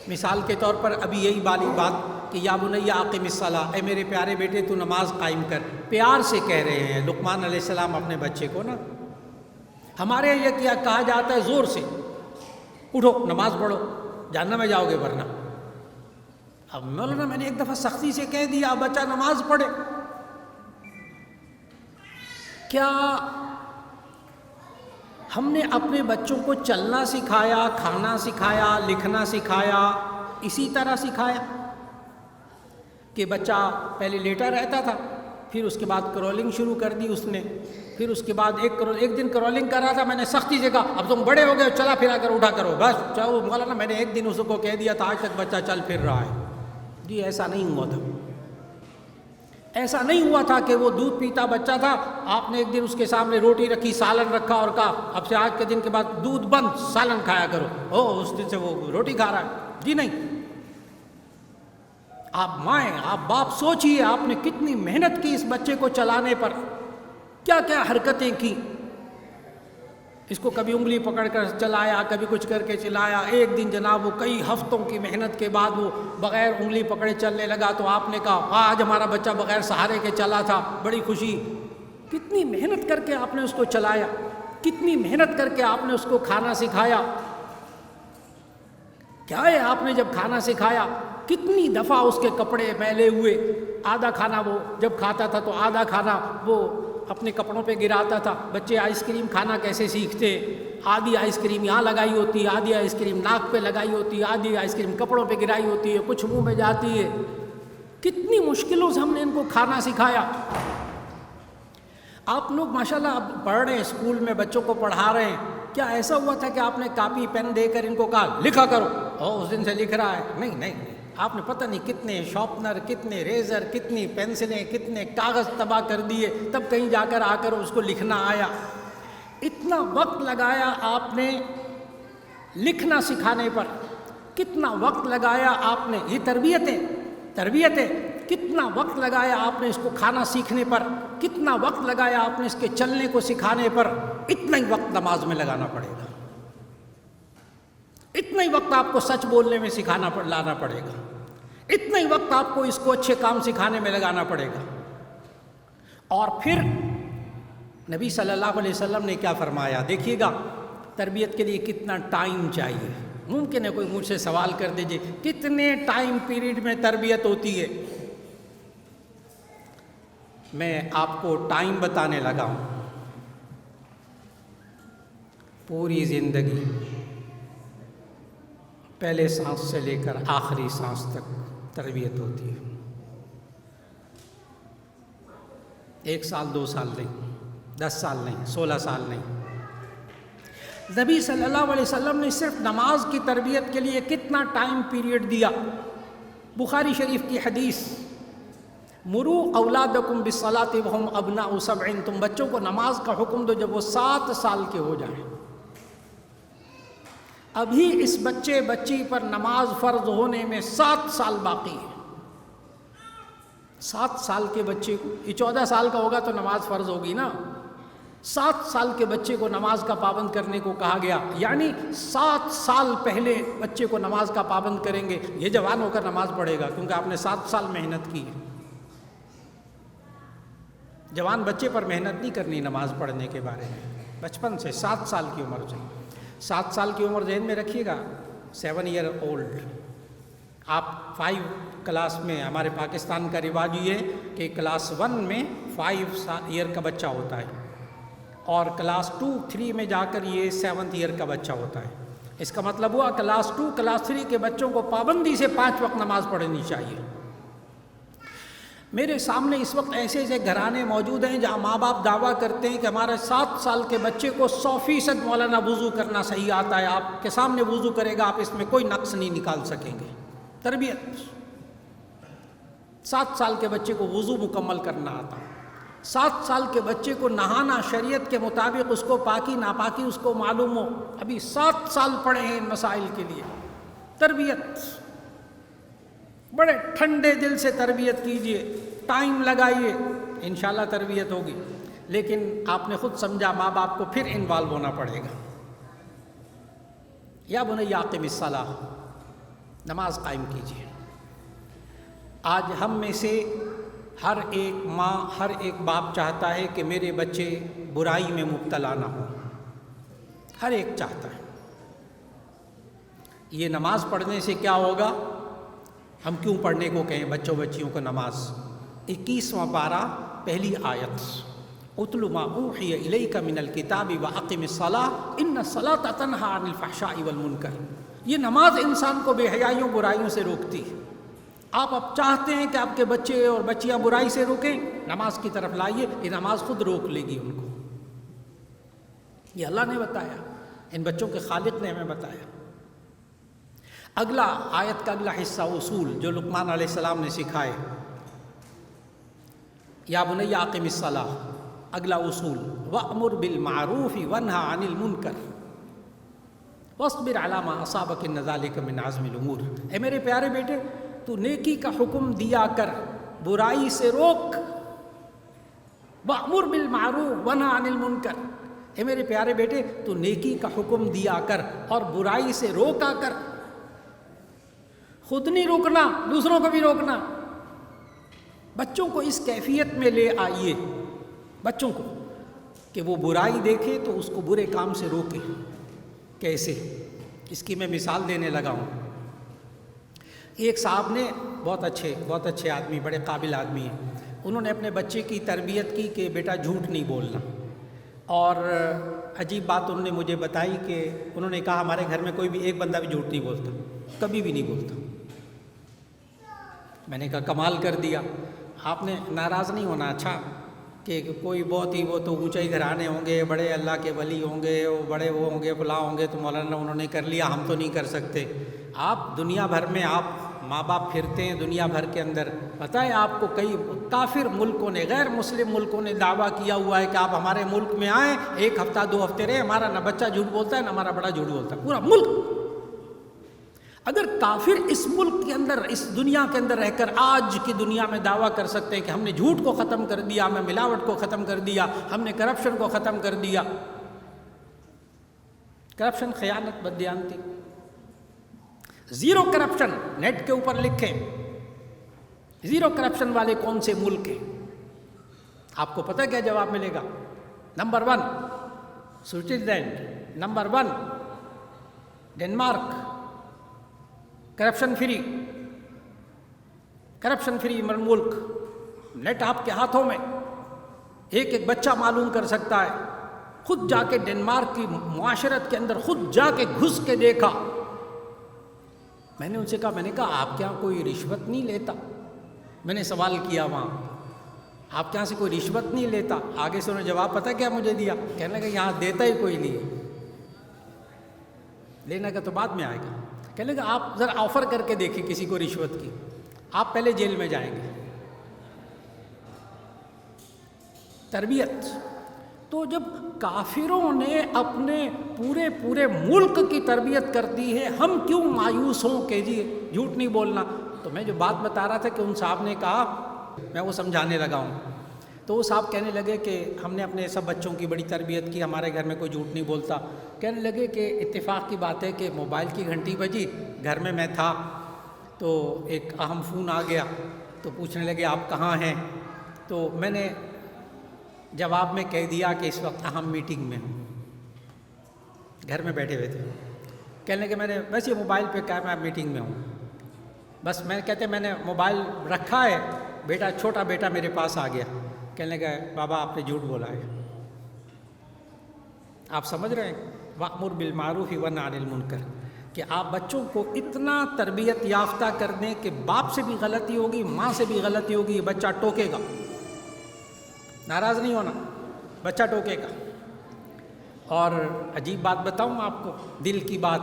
مثال کے طور پر ابھی یہی والی بات کہ یا بنی اقم الصلاۃ، اے میرے پیارے بیٹے تو نماز قائم کر، پیار سے کہہ رہے ہیں لقمان علیہ السلام اپنے بچے کو نا۔ ہمارے یہ کیا کہا جاتا ہے زور سے، اٹھو نماز پڑھو، جہنم میں جاؤ گے ورنہ۔ اب مولانا میں نے ایک دفعہ سختی سے کہہ دیا اب بچہ نماز پڑھے، کیا ہم نے اپنے بچوں کو چلنا سکھایا، کھانا سکھایا، لکھنا سکھایا، اسی طرح سکھایا کہ بچہ پہلے لیٹا رہتا تھا، پھر اس کے بعد کرولنگ شروع کر دی اس نے، پھر اس کے بعد ایک دن کرولنگ کر رہا تھا، میں نے سختی سے کہا اب تم بڑے ہو گئے، چلا پھرا کر اٹھا کرو بس چاہو مولانا، میں نے ایک دن اس کو کہہ دیا تھا، آج تک بچہ چل پھر رہا ہے۔ جی ایسا نہیں ہوا تھا، ایسا نہیں ہوا تھا کہ وہ دودھ پیتا بچہ تھا، آپ نے ایک دن اس کے سامنے روٹی رکھی، سالن رکھا اور کہا اب سے آج کے دن کے بعد دودھ بند، سالن کھایا کرو، اس دن سے وہ روٹی کھا رہا ہے۔ جی نہیں، آپ مائیں، آپ باپ سوچئے آپ نے کتنی محنت کی اس بچے کو چلانے پر، کیا کیا حرکتیں کی، اس کو کبھی انگلی پکڑ کر چلایا، کبھی کچھ کر کے چلایا۔ ایک دن جناب وہ کئی ہفتوں کی محنت کے بعد وہ بغیر انگلی پکڑے چلنے لگا، تو آپ نے کہا آج ہمارا بچہ بغیر سہارے کے چلا تھا، بڑی خوشی۔ کتنی محنت کر کے آپ نے اس کو چلایا، کتنی محنت کر کے آپ نے اس کو کھانا سکھایا۔ کیا ہے آپ نے جب کھانا سکھایا، کتنی دفعہ اس کے کپڑے میلے ہوئے، آدھا کھانا وہ جب کھاتا تھا تو آدھا کھانا وہ اپنے کپڑوں پہ گراتا تھا۔ بچے آئس کریم کھانا کیسے سیکھتے، آدھی آئس کریم یہاں لگائی ہوتی ہے، آدھی آئس کریم ناک پہ لگائی ہوتی ہے، آدھی آئس کریم کپڑوں پہ گرائی ہوتی ہے، کچھ منہ میں جاتی ہے۔ کتنی مشکلوں سے ہم نے ان کو کھانا سکھایا۔ آپ لوگ ماشاءاللہ اب پڑھ رہے ہیں، اسکول میں بچوں کو پڑھا رہے ہیں، کیا ایسا ہوا تھا کہ آپ نے کاپی پین دے کر ان کو کہا لکھا کرو، اس دن سے لکھ رہا ہے؟ نہیں، آپ نے پتہ نہیں کتنے شارپنر، کتنے ریزر، کتنی پینسلیں، کتنے کاغذ تباہ کر دیے، تب کہیں جا کر آ کر اس کو لکھنا آیا۔ اتنا وقت لگایا آپ نے لکھنا سکھانے پر، کتنا وقت لگایا آپ نے، یہ تربیت ہے، کتنا وقت لگایا آپ نے اس کو کھانا سیکھنے پر، کتنا وقت لگایا آپ نے اس کے چلنے کو سکھانے پر، اتنا ہی وقت نماز میں لگانا پڑے گا، اتنا ہی وقت آپ کو سچ بولنے میں لانا پڑے گا، اتنا ہی وقت آپ کو اس کو اچھے کام سکھانے میں لگانا پڑے گا۔ اور پھر نبی صلی اللہ علیہ وسلم نے کیا فرمایا، دیکھیے گا تربیت کے لیے کتنا ٹائم چاہیے۔ ممکن ہے کوئی مجھ سے سوال کر دیجئے کتنے ٹائم پیریڈ میں تربیت ہوتی ہے؟ میں آپ کو ٹائم بتانے لگا ہوں۔ پوری زندگی، پہلے سانس سے لے کر آخری سانس تک تربیت ہوتی ہے۔ 1 سال 2 سال نہیں، 10 سال نہیں، 16 سال نہیں۔ نبی صلی اللہ علیہ وسلم نے صرف نماز کی تربیت کے لیے کتنا ٹائم پیریڈ دیا؟ بخاری شریف کی حدیث، مروا اولادکم بالصلاۃ وہم ابناء 7، تم بچوں کو نماز کا حکم دو جب وہ 7 سال کے ہو جائیں۔ ابھی اس بچی پر نماز فرض ہونے میں 7 سال باقی ہے۔ 7 سال کے بچے کو، یہ 14 سال کا ہوگا تو نماز فرض ہوگی نا، 7 سال کے بچے کو نماز کا پابند کرنے کو کہا گیا، یعنی 7 سال پہلے بچے کو نماز کا پابند کریں گے، یہ جوان ہو کر نماز پڑھے گا، کیونکہ آپ نے 7 سال محنت کی ہے۔ جوان بچے پر محنت نہیں کرنی نماز پڑھنے کے بارے میں، بچپن سے 7 سال کی عمر سے۔ 7 سال کی عمر ذہن میں رکھیے گا، 7 ایئر اولڈ۔ آپ 5 کلاس میں، ہمارے پاکستان کا رواج یہ ہے کہ کلاس 1 میں 5 ایئر کا بچہ ہوتا ہے، اور کلاس 2 3 میں جا کر یہ 7 ایئر کا بچہ ہوتا ہے۔ اس کا مطلب ہوا کلاس 2 کلاس 3 کے بچوں کو پابندی سے 5 وقت نماز پڑھنی چاہیے۔ میرے سامنے اس وقت ایسے گھرانے موجود ہیں جہاں ماں باپ دعویٰ کرتے ہیں کہ ہمارے 7 سال کے بچے کو 100% مولانا وضو کرنا صحیح آتا ہے، آپ کے سامنے وضو کرے گا، آپ اس میں کوئی نقص نہیں نکال سکیں گے۔ تربیت، 7 سال کے بچے کو وضو مکمل کرنا آتا، 7 سال کے بچے کو نہانا شریعت کے مطابق، اس کو پاکی ناپاکی اس کو معلوم ہو، ابھی 7 سال پڑے ہیں ان مسائل کے لیے۔ تربیت، بڑے ٹھنڈے دل سے تربیت کیجئے، ٹائم لگائیے، انشاءاللہ تربیت ہوگی، لیکن آپ نے خود سمجھا ماں باپ کو پھر انوالو ہونا پڑے گا۔ یا بنی اقم الصلاۃ، نماز قائم کیجئے۔ آج ہم میں سے ہر ایک ماں، ہر ایک باپ چاہتا ہے کہ میرے بچے برائی میں مبتلا نہ ہوں، ہر ایک چاہتا ہے۔ یہ نماز پڑھنے سے کیا ہوگا؟ ہم کیوں پڑھنے کو کہیں بچوں بچیوں کو نماز؟ 21واں پارہ پہلی آیت، اتل ما اوحی الیک من الکتاب واقم الصلاۃ ان الصلاۃ تنہی عن الفحشاء والمنکر۔ یہ نماز انسان کو بے حیائیوں برائیوں سے روکتی ہے۔ آپ اب چاہتے ہیں کہ آپ کے بچے اور بچیاں برائی سے روکیں، نماز کی طرف لائیے، یہ نماز خود روک لے گی ان کو۔ یہ اللہ نے بتایا، ان بچوں کے خالق نے ہمیں بتایا۔ اگلا آیت کا اگلا حصہ اصول جو لقمان علیہ السلام نے سکھائے، یا بنی اقم الصلاۃ، اگلا اصول وأمر بالمعروف وانہا عن المنکر واصبر علی ما اصابک ان ذلک من عزم الامور۔ اے میرے پیارے بیٹے، تو نیکی کا حکم دیا کر، برائی سے روک۔ وأمر بالمعروف وانہا عن المنکر، اے میرے پیارے بیٹے تو نیکی کا حکم دیا کر اور برائی سے روکا کر۔ خود نہیں روکنا، دوسروں کو بھی روکنا۔ بچوں کو اس کیفیت میں لے آئیے، بچوں کو، کہ وہ برائی دیکھے تو اس کو برے کام سے روکے۔ کیسے؟ اس کی میں مثال دینے لگا ہوں۔ ایک صاحب نے، بہت اچھے آدمی، بڑے قابل آدمی ہیں، انہوں نے اپنے بچے کی تربیت کی کہ بیٹا جھوٹ نہیں بولنا۔ اور عجیب بات انہوں نے مجھے بتائی کہ انہوں نے کہا ہمارے گھر میں کوئی بھی ایک بندہ بھی جھوٹ نہیں بولتا، کبھی بھی نہیں بولتا۔ میں نے کہا کمال کر دیا، آپ نے ناراض نہیں ہونا، اچھا کہ کوئی بہت ہی وہ تو اونچائی گھرانے ہوں گے، بڑے اللہ کے ولی ہوں گے، وہ بڑے وہ ہوں گے، فلاں ہوں گے، تو مولانا انہوں نے کر لیا، ہم تو نہیں کر سکتے۔ آپ دنیا بھر میں آپ ماں باپ پھرتے ہیں دنیا بھر کے اندر. پتہ ہے آپ کو کئی کافر ملکوں نے، غیر مسلم ملکوں نے دعویٰ کیا ہوا ہے کہ آپ ہمارے ملک میں آئیں، 1 ہفتہ 2 ہفتے رہے، ہمارا نہ بچہ جھوٹ بولتا ہے نہ ہمارا بڑا جھوٹ بولتا ہے، پورا ملک. اگر کافر اس ملک کے اندر، اس دنیا کے اندر رہ کر آج کی دنیا میں دعویٰ کر سکتے ہیں کہ ہم نے جھوٹ کو ختم کر دیا، ہم نے ملاوٹ کو ختم کر دیا، ہم نے کرپشن کو ختم کر دیا. کرپشن، خیانت، بددیانتی، زیرو کرپشن نیٹ کے اوپر لکھیں. زیرو کرپشن والے کون سے ملک ہیں؟ آپ کو پتہ کیا جواب ملے گا؟ Number 1 Switzerland, number 1 Denmark. Corruption free ملک. نیٹ آپ کے ہاتھوں میں، ایک بچہ معلوم کر سکتا ہے. خود جا کے ڈنمارک کی معاشرت کے اندر خود جا کے گھس کے دیکھا. میں نے ان سے کہا، میں نے کہا آپ کے یہاں کوئی رشوت نہیں لیتا؟ میں نے سوال کیا وہاں، آپ کے یہاں سے کوئی رشوت نہیں لیتا؟ آگے سے انہوں نے جواب پتہ کیا مجھے دیا؟ کہنے لگا یہاں دیتا ہی کوئی نہیں، لینا کا تو بعد میں آئے گا. کہنے لگا آپ ذرا آفر کر کے دیکھیں کسی کو رشوت کی، آپ پہلے جیل میں جائیں گے. تربیت. تو جب کافروں نے اپنے پورے ملک کی تربیت کر دی ہے، ہم کیوں مایوس ہوں کہ جی جھوٹ نہیں بولنا؟ تو میں جو بات بتا رہا تھا کہ ان صاحب نے کہا، میں وہ سمجھانے لگا ہوں، تو وہ صاحب کہنے لگے کہ ہم نے اپنے سب بچوں کی بڑی تربیت کی، ہمارے گھر میں کوئی جھوٹ نہیں بولتا. کہنے لگے کہ اتفاق کی بات ہے کہ موبائل کی گھنٹی بجی، گھر میں تھا تو ایک اہم فون آ گیا، تو پوچھنے لگے آپ کہاں ہیں؟ تو میں نے جواب میں کہہ دیا کہ اس وقت اہم میٹنگ میں ہوں، گھر میں بیٹھے ہوئے تھے. کہنے لگے میں نے بس یہ موبائل پہ کہا میں میٹنگ میں ہوں. بس میں نے موبائل رکھا ہے، چھوٹا بیٹا میرے پاس آ گیا. کہنے لگا بابا آپ نے جھوٹ بولا ہے. آپ سمجھ رہے ہیں؟ وَأْمُرْ بِالْمَعْرُوفِ وَانْهَ عَنِ الْمُنْكَرِ، کہ آپ بچوں کو اتنا تربیت یافتہ کر دیں کہ باپ سے بھی غلطی ہوگی، ماں سے بھی غلطی ہوگی، یہ بچہ ٹوکے گا، ناراض نہیں ہونا، بچہ ٹوکے گا. اور عجیب بات بتاؤں آپ کو، دل کی بات،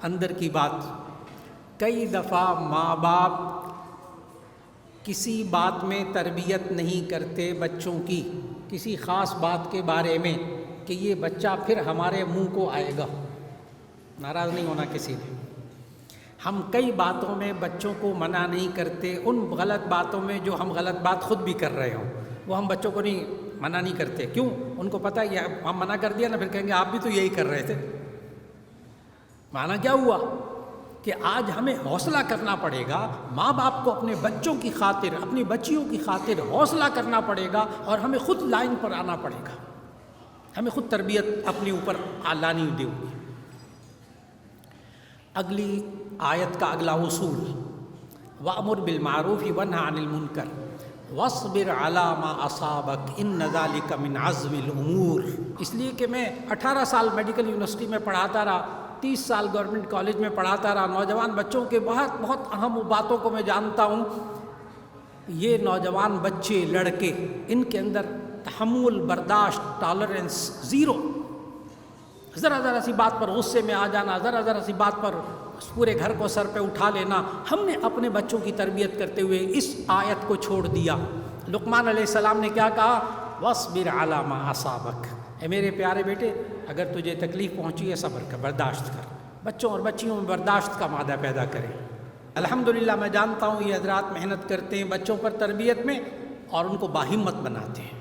اندر کی بات، کئی دفعہ ماں باپ کسی بات میں تربیت نہیں کرتے بچوں کی، کسی خاص بات کے بارے میں، کہ یہ بچہ پھر ہمارے منہ کو آئے گا. ناراض نہیں ہونا کسی نے. ہم کئی باتوں میں بچوں کو منع نہیں کرتے، ان غلط باتوں میں جو ہم غلط بات خود بھی کر رہے ہوں، وہ ہم بچوں کو منع نہیں کرتے. کیوں؟ ان کو پتہ ہے ہم منع کر دیا نا، پھر کہیں گے آپ بھی تو یہی کر رہے تھے. معنی کیا ہوا کہ آج ہمیں حوصلہ کرنا پڑے گا، ماں باپ کو اپنے بچوں کی خاطر، اپنی بچیوں کی خاطر حوصلہ کرنا پڑے گا، اور ہمیں خود لائن پر آنا پڑے گا، ہمیں خود تربیت اپنے اوپر لانی ہوگی. اگلی آیت کا اگلا اصول، وَأْمُرْ بِالْمَعْرُوفِ وَانْهَ عَنِ الْمُنْكَرِ وَاصْبِرْ عَلَىٰ مَا أَصَابَكَ إِنَّ ذَلِكَ مِنْ عَزْمِ الْأُمُورِ. اس لیے کہ میں 18 سال میڈیکل یونیورسٹی میں پڑھاتا رہا، 30 سال گورنمنٹ کالج میں پڑھاتا رہا، نوجوان بچوں کے بہت اہم باتوں کو میں جانتا ہوں. یہ نوجوان بچے، لڑکے، ان کے اندر تحمل، برداشت، ٹالرنس زیرو. ذرا سی بات پر غصے میں آ جانا، ذرا سی بات پر پورے گھر کو سر پہ اٹھا لینا. ہم نے اپنے بچوں کی تربیت کرتے ہوئے اس آیت کو چھوڑ دیا. لقمان علیہ السلام نے کیا کہا؟ وَاصْبِرْ عَلَىٰ مَا أَصَابَكَ. اے میرے پیارے بیٹے، اگر تجھے تکلیف پہنچی ہے صبر کر، برداشت کر. بچوں اور بچیوں میں برداشت کا مادہ پیدا کریں. الحمدللہ میں جانتا ہوں یہ حضرات محنت کرتے ہیں بچوں پر تربیت میں، اور ان کو باہمت بناتے ہیں.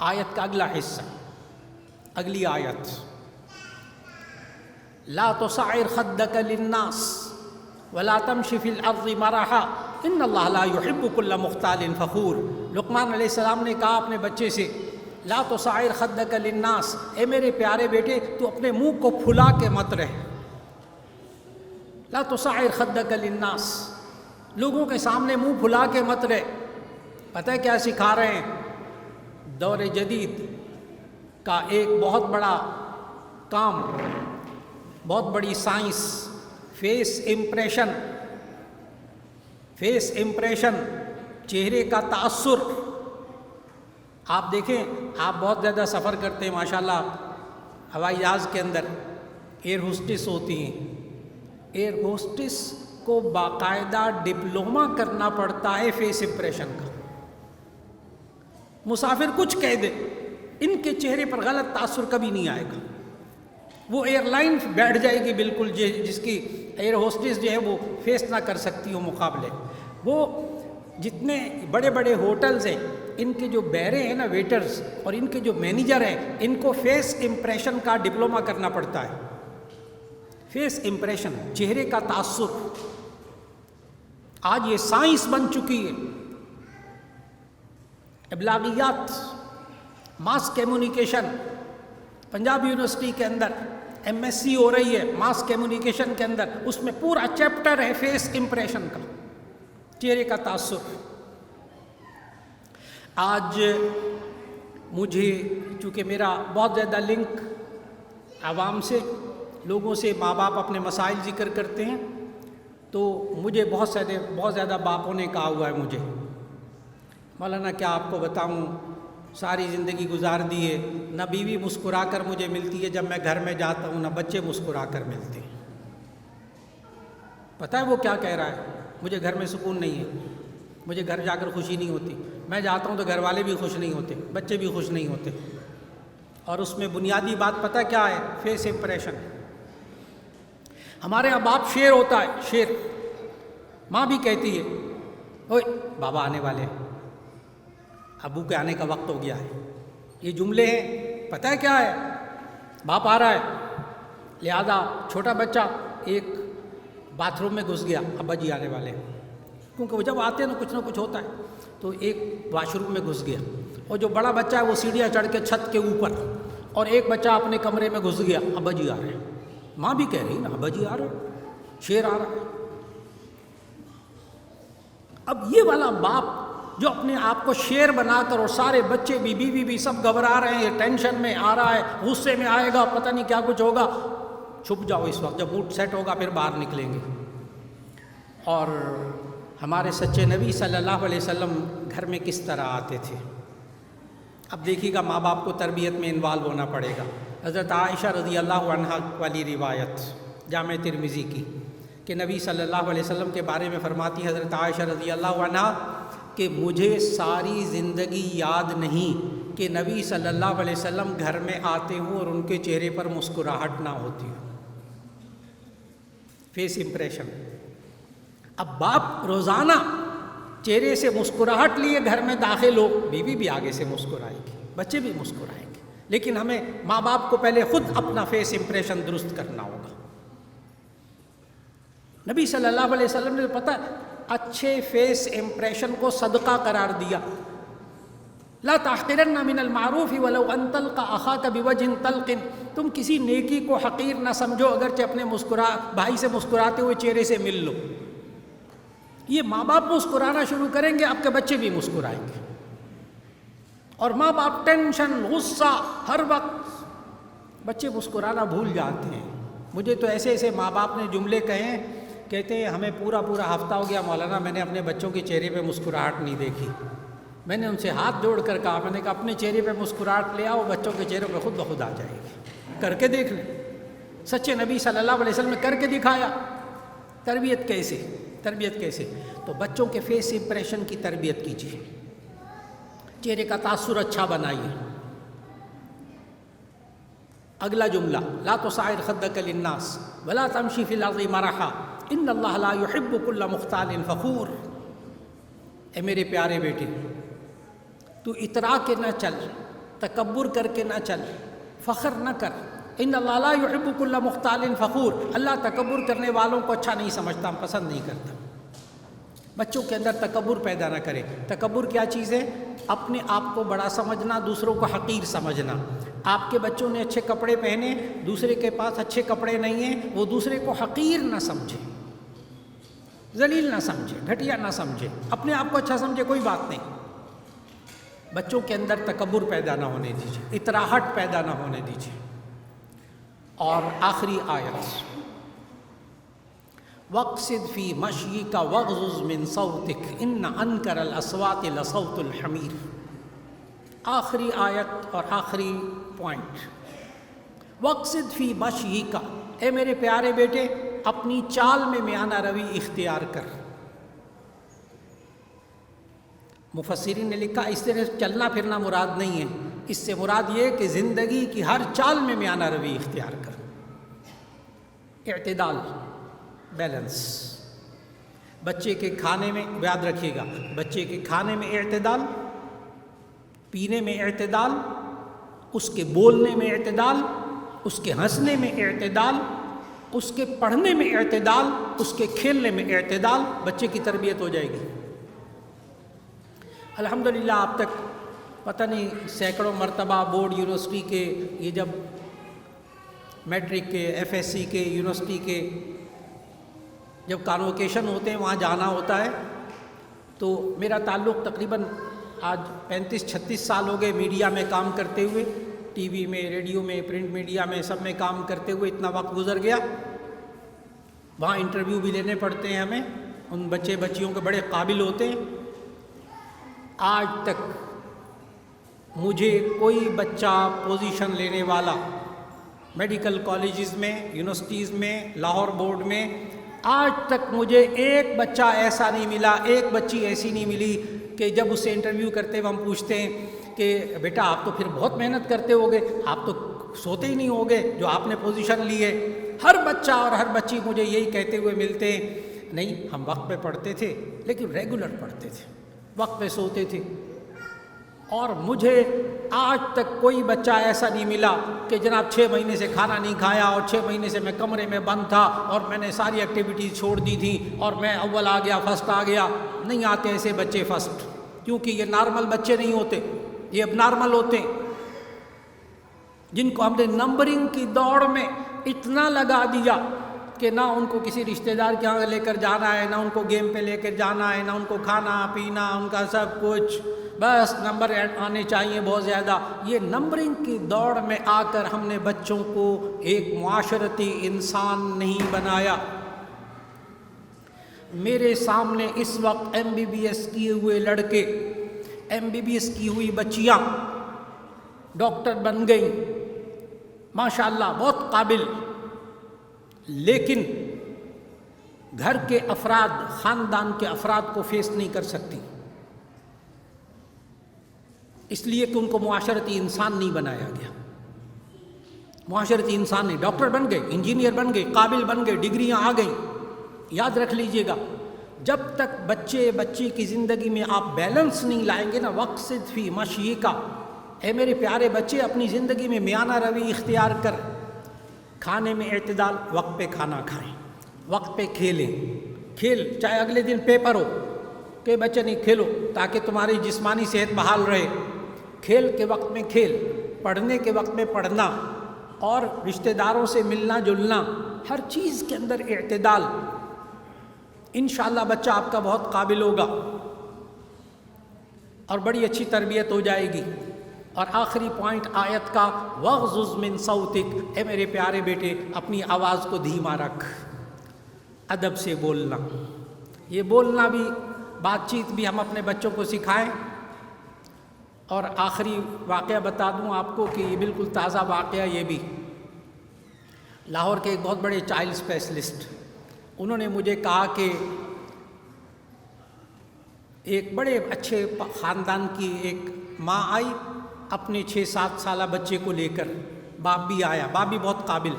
آیت کا اگلا حصہ، اگلی آیت، لا تصعر خدك للناس ولا تمشي في الارض مرحا ان اللہ لا يحب كل مختال فخور. لقمان علیہ السلام نے کہا اپنے بچے سے، لا تصعر خدك للناس، اے میرے پیارے بیٹے تو اپنے منہ کو پھلا کے مت رہ. لا تصعر خدك للناس، لوگوں کے سامنے منہ پھلا کے مت رہ. پتہ ہے کیا سکھا رہے ہیں؟ دور جدید کا ایک بہت بڑا کام، بہت بڑی سائنس، فیس امپریشن، چہرے کا تاثر. آپ دیکھیں، آپ بہت زیادہ سفر کرتے ہیں ماشاءاللہ، ہوائی جہاز کے اندر ایئر ہوسٹس ہوتی ہیں، ایئر ہوسٹس کو باقاعدہ ڈپلوما کرنا پڑتا ہے فیس امپریشن کا. مسافر کچھ کہہ دے، ان کے چہرے پر غلط تاثر کبھی نہیں آئے گا. وہ ایئر لائن بیٹھ جائے گی بالکل، جس کی ایئر ہوسٹس جو ہے وہ فیس نہ کر سکتی ہو مقابلے. وہ جتنے بڑے بڑے ہوٹلز ہیں، ان کے جو بیرے ہیں نا ویٹرز، اور ان کے جو مینیجر ہیں، ان کو فیس امپریشن کا ڈپلوما کرنا پڑتا ہے. فیس امپریشن، چہرے کا تاثر، آج یہ سائنس بن چکی ہے. ابلاغیات، ماس کمیونیکیشن، پنجاب یونیورسٹی کے اندر ایم ایس سی ہو رہی ہے ماس کمیونیکیشن کے اندر، اس میں پورا چیپٹر ہے فیس امپریشن کا، چہرے کا تاثر. آج مجھے چونکہ میرا بہت زیادہ لنک عوام سے، لوگوں سے، ماں باپ اپنے مسائل ذکر کرتے ہیں، تو مجھے بہت زیادہ باپوں نے کہا ہوا ہے مجھے، مولانا کیا آپ کو بتاؤں، ساری زندگی گزار دی ہے، نہ بیوی مسکرا کر مجھے ملتی ہے جب میں گھر میں جاتا ہوں، نہ بچے مسکرا کر ملتے ہیں. پتہ ہے وہ کیا کہہ رہا ہے؟ مجھے گھر میں سکون نہیں ہے، مجھے گھر جا کر خوشی نہیں ہوتی، میں جاتا ہوں تو گھر والے بھی خوش نہیں ہوتے، بچے بھی خوش نہیں ہوتے. اور اس میں بنیادی بات پتہ کیا ہے؟ Face impression. ہمارے یہاں باپ شیر ہوتا ہے، شیر. ماں بھی کہتی ہے اوئے بابا آنے والے ہیں، ابو کے آنے کا وقت ہو گیا ہے. یہ جملے ہیں، پتہ ہے کیا ہے؟ باپ آ رہا ہے، لہذا چھوٹا بچہ ایک باتھ روم میں گھس گیا، ابا جی آنے والے ہیں، کیونکہ وہ جب آتے ہیں نا کچھ ہوتا ہے، تو ایک واش روم میں گھس گیا. اور جو بڑا بچہ ہے وہ سیڑھیاں چڑھ کے چھت کے اوپر، اور ایک بچہ اپنے کمرے میں گھس گیا، ابا جی آ رہے ہیں. ماں بھی کہہ رہی نا ابا جی آ رہے ہیں، شیر آ رہا ہے. اب یہ والا باپ جو اپنے آپ کو شیر بنا کر، اور سارے بچے بھی، بیوی بھی سب گھبرا رہے ہیں، ٹینشن میں آ رہا ہے، غصے میں آئے گا، پتہ نہیں کیا کچھ ہوگا. چھپ جاؤ اس وقت، جب موڈ سیٹ ہوگا پھر باہر نکلیں گے. اور ہمارے سچے نبی صلی اللہ علیہ وسلم گھر میں کس طرح آتے تھے. اب دیکھیے گا، ماں باپ کو تربیت میں انوالو ہونا پڑے گا. حضرت عائشہ رضی اللہ عنہا والی روایت جامع ترمذی کی، کہ نبی صلی اللہ علیہ وسلم کے بارے میں فرماتی حضرت عائشہ رضی اللہ عنہا کہ مجھے ساری زندگی یاد نہیں کہ نبی صلی اللہ علیہ وسلم گھر میں آتے ہوں اور ان کے چہرے پر مسکراہٹ نہ ہوتی ہو. Face impression. اب باپ روزانہ چہرے سے مسکراہٹ لیے گھر میں داخل ہو، بیوی بھی آگے سے مسکرائے گی، بچے بھی مسکرائیں گے، لیکن ہمیں ماں باپ کو پہلے خود اپنا فیس امپریشن درست کرنا ہوگا. نبی صلی اللہ علیہ وسلم نے پتہ اچھے فیس امپریشن کو صدقہ قرار دیا. لا تحقرن من المعروف ولو ان تلقى اخاك بوجه طلق. تم کسی نیکی کو حقیر نہ سمجھو اگرچہ اپنے بھائی سے مسکراتے ہوئے چہرے سے مل لو. یہ ماں باپ مسکرانا شروع کریں گے، آپ کے بچے بھی مسکرائیں گے. اور ماں باپ ٹینشن، غصہ ہر وقت، بچے مسکرانا بھول جاتے ہیں. مجھے تو ایسے ماں باپ نے جملے کہے ہیں، کہتے ہیں ہمیں پورا ہفتہ ہو گیا مولانا، میں نے اپنے بچوں کے چہرے پہ مسکراہٹ نہیں دیکھی. میں نے ان سے ہاتھ جوڑ کر کہا، میں نے کہا اپنے چہرے پہ مسکراہٹ لے آؤ، بچوں کے چہرے پہ خود بخود آ جائے گی. کر کے دیکھ لیں. سچے نبی صلی اللہ علیہ وسلم نے کر کے دکھایا. تربیت کیسے؟ تو بچوں کے فیس امپریشن کی تربیت کیجیے، چہرے کا تاثر اچھا بنائیے. اگلا جملہ، لا تصعر خدک للناس ولا تمشی فی الارض مرحا ان اللہ لا يحب كل مختال فخور. اے میرے پیارے بیٹے، تو اترا کے نہ چل، تکبر کر کے نہ چل، فخر نہ کر. ان اللہ لا يحب كل مختال فخور. اللہ تکبر کرنے والوں کو اچھا نہیں سمجھتا، پسند نہیں کرتا. بچوں کے اندر تکبر پیدا نہ کرے. تکبر کیا چیز ہے؟ اپنے آپ کو بڑا سمجھنا، دوسروں کو حقیر سمجھنا. آپ کے بچوں نے اچھے کپڑے پہنے، دوسرے کے پاس اچھے کپڑے نہیں ہیں، وہ دوسرے کو حقیر نہ سمجھے، ذلیل نہ سمجھے، گھٹیا نہ سمجھے. اپنے آپ کو اچھا سمجھے، کوئی بات نہیں. بچوں کے اندر تکبر پیدا نہ ہونے دیجیے، اتراہٹ پیدا نہ ہونے دیجیے. اور آخری آیت، وَاقْصِدْ فِي مَشْيِكَ وَاغْضُضْ مِنْ صَوْتِكَ إِنَّ أَنْكَرَ الْأَصْوَاتِ لَصَوْتُ الْحَمِيرِ. آخری آیت اور آخری پوائنٹ، وَاقْصِدْ فِي مَشْيِكَ. اے میرے پیارے بیٹے، اپنی چال میں میانہ روی اختیار کر۔ مفسرین نے لکھا اس طرح چلنا پھرنا مراد نہیں ہے، اس سے مراد یہ کہ زندگی کی ہر چال میں میانہ روی اختیار کر، اعتدال، بیلنس۔ بچے کے کھانے میں یاد رکھیے گا، بچے کے کھانے میں اعتدال، پینے میں اعتدال، اس کے بولنے میں اعتدال، اس کے ہنسنے میں اعتدال، اس کے پڑھنے میں اعتدال، اس کے کھیلنے میں اعتدال، بچے کی تربیت ہو جائے گی۔ الحمدللہ اب تک پتہ نہیں سینکڑوں مرتبہ بورڈ یونیورسٹی کے، یہ جب میٹرک کے، ایف ایس سی کے، یونیورسٹی کے جب کانوکیشن ہوتے ہیں وہاں جانا ہوتا ہے، تو میرا تعلق تقریباً آج 35-36 سال ہو گئے میڈیا میں کام کرتے ہوئے، ٹی وی میں، ریڈیو میں، پرنٹ میڈیا میں، سب میں کام کرتے ہوئے اتنا وقت گزر گیا۔ وہاں انٹرویو بھی لینے پڑتے ہیں ہمیں، ان بچے بچیوں کے بڑے قابل ہوتے ہیں۔ آج تک مجھے کوئی بچہ پوزیشن لینے والا میڈیکل کالجز میں، یونیورسٹیز میں، لاہور بورڈ میں، آج تک مجھے ایک بچہ ایسا نہیں ملا، ایک بچی ایسی نہیں ملی کہ جب اس سے انٹرویو کرتے ہوئے ہم پوچھتے ہیں کہ بیٹا آپ تو پھر بہت محنت کرتے ہوگے، آپ تو سوتے ہی نہیں ہوگے جو آپ نے پوزیشن لی ہے۔ ہر بچہ اور ہر بچی مجھے یہی کہتے ہوئے ملتے ہیں، نہیں ہم وقت پہ پڑھتے تھے لیکن ریگولر پڑھتے تھے، وقت پہ سوتے تھے۔ اور مجھے آج تک کوئی بچہ ایسا نہیں ملا کہ جناب 6 مہینے سے کھانا نہیں کھایا اور 6 مہینے سے میں کمرے میں بند تھا اور میں نے ساری ایکٹیویٹیز چھوڑ دی تھیں اور میں اول آ گیا، فرسٹ آ گیا۔ نہیں آتے ایسے بچے فرسٹ، کیونکہ یہ نارمل بچے نہیں ہوتے، یہ اب نارمل ہوتے ہیں، جن کو ہم نے نمبرنگ کی دوڑ میں اتنا لگا دیا کہ نہ ان کو کسی رشتہ دار کے یہاں لے کر جانا ہے، نہ ان کو گیم پہ لے کر جانا ہے، نہ ان کو کھانا پینا، ان کا سب کچھ بس نمبر آنے چاہیے بہت زیادہ۔ یہ نمبرنگ کی دوڑ میں آ کر ہم نے بچوں کو ایک معاشرتی انسان نہیں بنایا۔ میرے سامنے اس وقت MBBS کیے ہوئے لڑکے، MBBS کی ہوئی بچیاں ڈاکٹر بن گئیں، ماشاءاللہ بہت قابل، لیکن گھر کے افراد، خاندان کے افراد کو فیس نہیں کر سکتی، اس لیے کہ ان کو معاشرتی انسان نہیں بنایا گیا۔ معاشرتی انسان نہیں، ڈاکٹر بن گئے، انجینئر بن گئے، قابل بن گئے، ڈگریاں آ گئیں۔ یاد رکھ لیجئے گا، جب تک بچی کی زندگی میں آپ بیلنس نہیں لائیں گے نا، وقصد فی مشیکا، اے میرے پیارے بچے اپنی زندگی میں میانہ روی اختیار کر، کھانے میں اعتدال، وقت پہ کھانا کھائیں، وقت پہ کھیلیں، کھیل چاہے اگلے دن پیپر ہو کہ بچے نہیں کھیلو تاکہ تمہاری جسمانی صحت بحال رہے، کھیل کے وقت میں کھیل، پڑھنے کے وقت میں پڑھنا، اور رشتہ داروں سے ملنا جلنا، ہر چیز کے اندر اعتدال۔ انشاءاللہ بچہ آپ کا بہت قابل ہوگا اور بڑی اچھی تربیت ہو جائے گی۔ اور آخری پوائنٹ آیت کا، وَغْضُضْ مِن صَوْتِكَ، اے میرے پیارے بیٹے اپنی آواز کو دھیما رکھ، ادب سے بولنا۔ یہ بولنا بھی، بات چیت بھی ہم اپنے بچوں کو سکھائیں۔ اور آخری واقعہ بتا دوں آپ کو کہ یہ بالکل تازہ واقعہ، یہ بھی لاہور کے ایک بہت بڑے چائلڈ اسپیشلسٹ، انہوں نے مجھے کہا کہ ایک بڑے اچھے خاندان کی ایک ماں آئی اپنے 6-7 سالہ بچے کو لے کر، باپ بھی آیا، باپ بھی بہت قابل،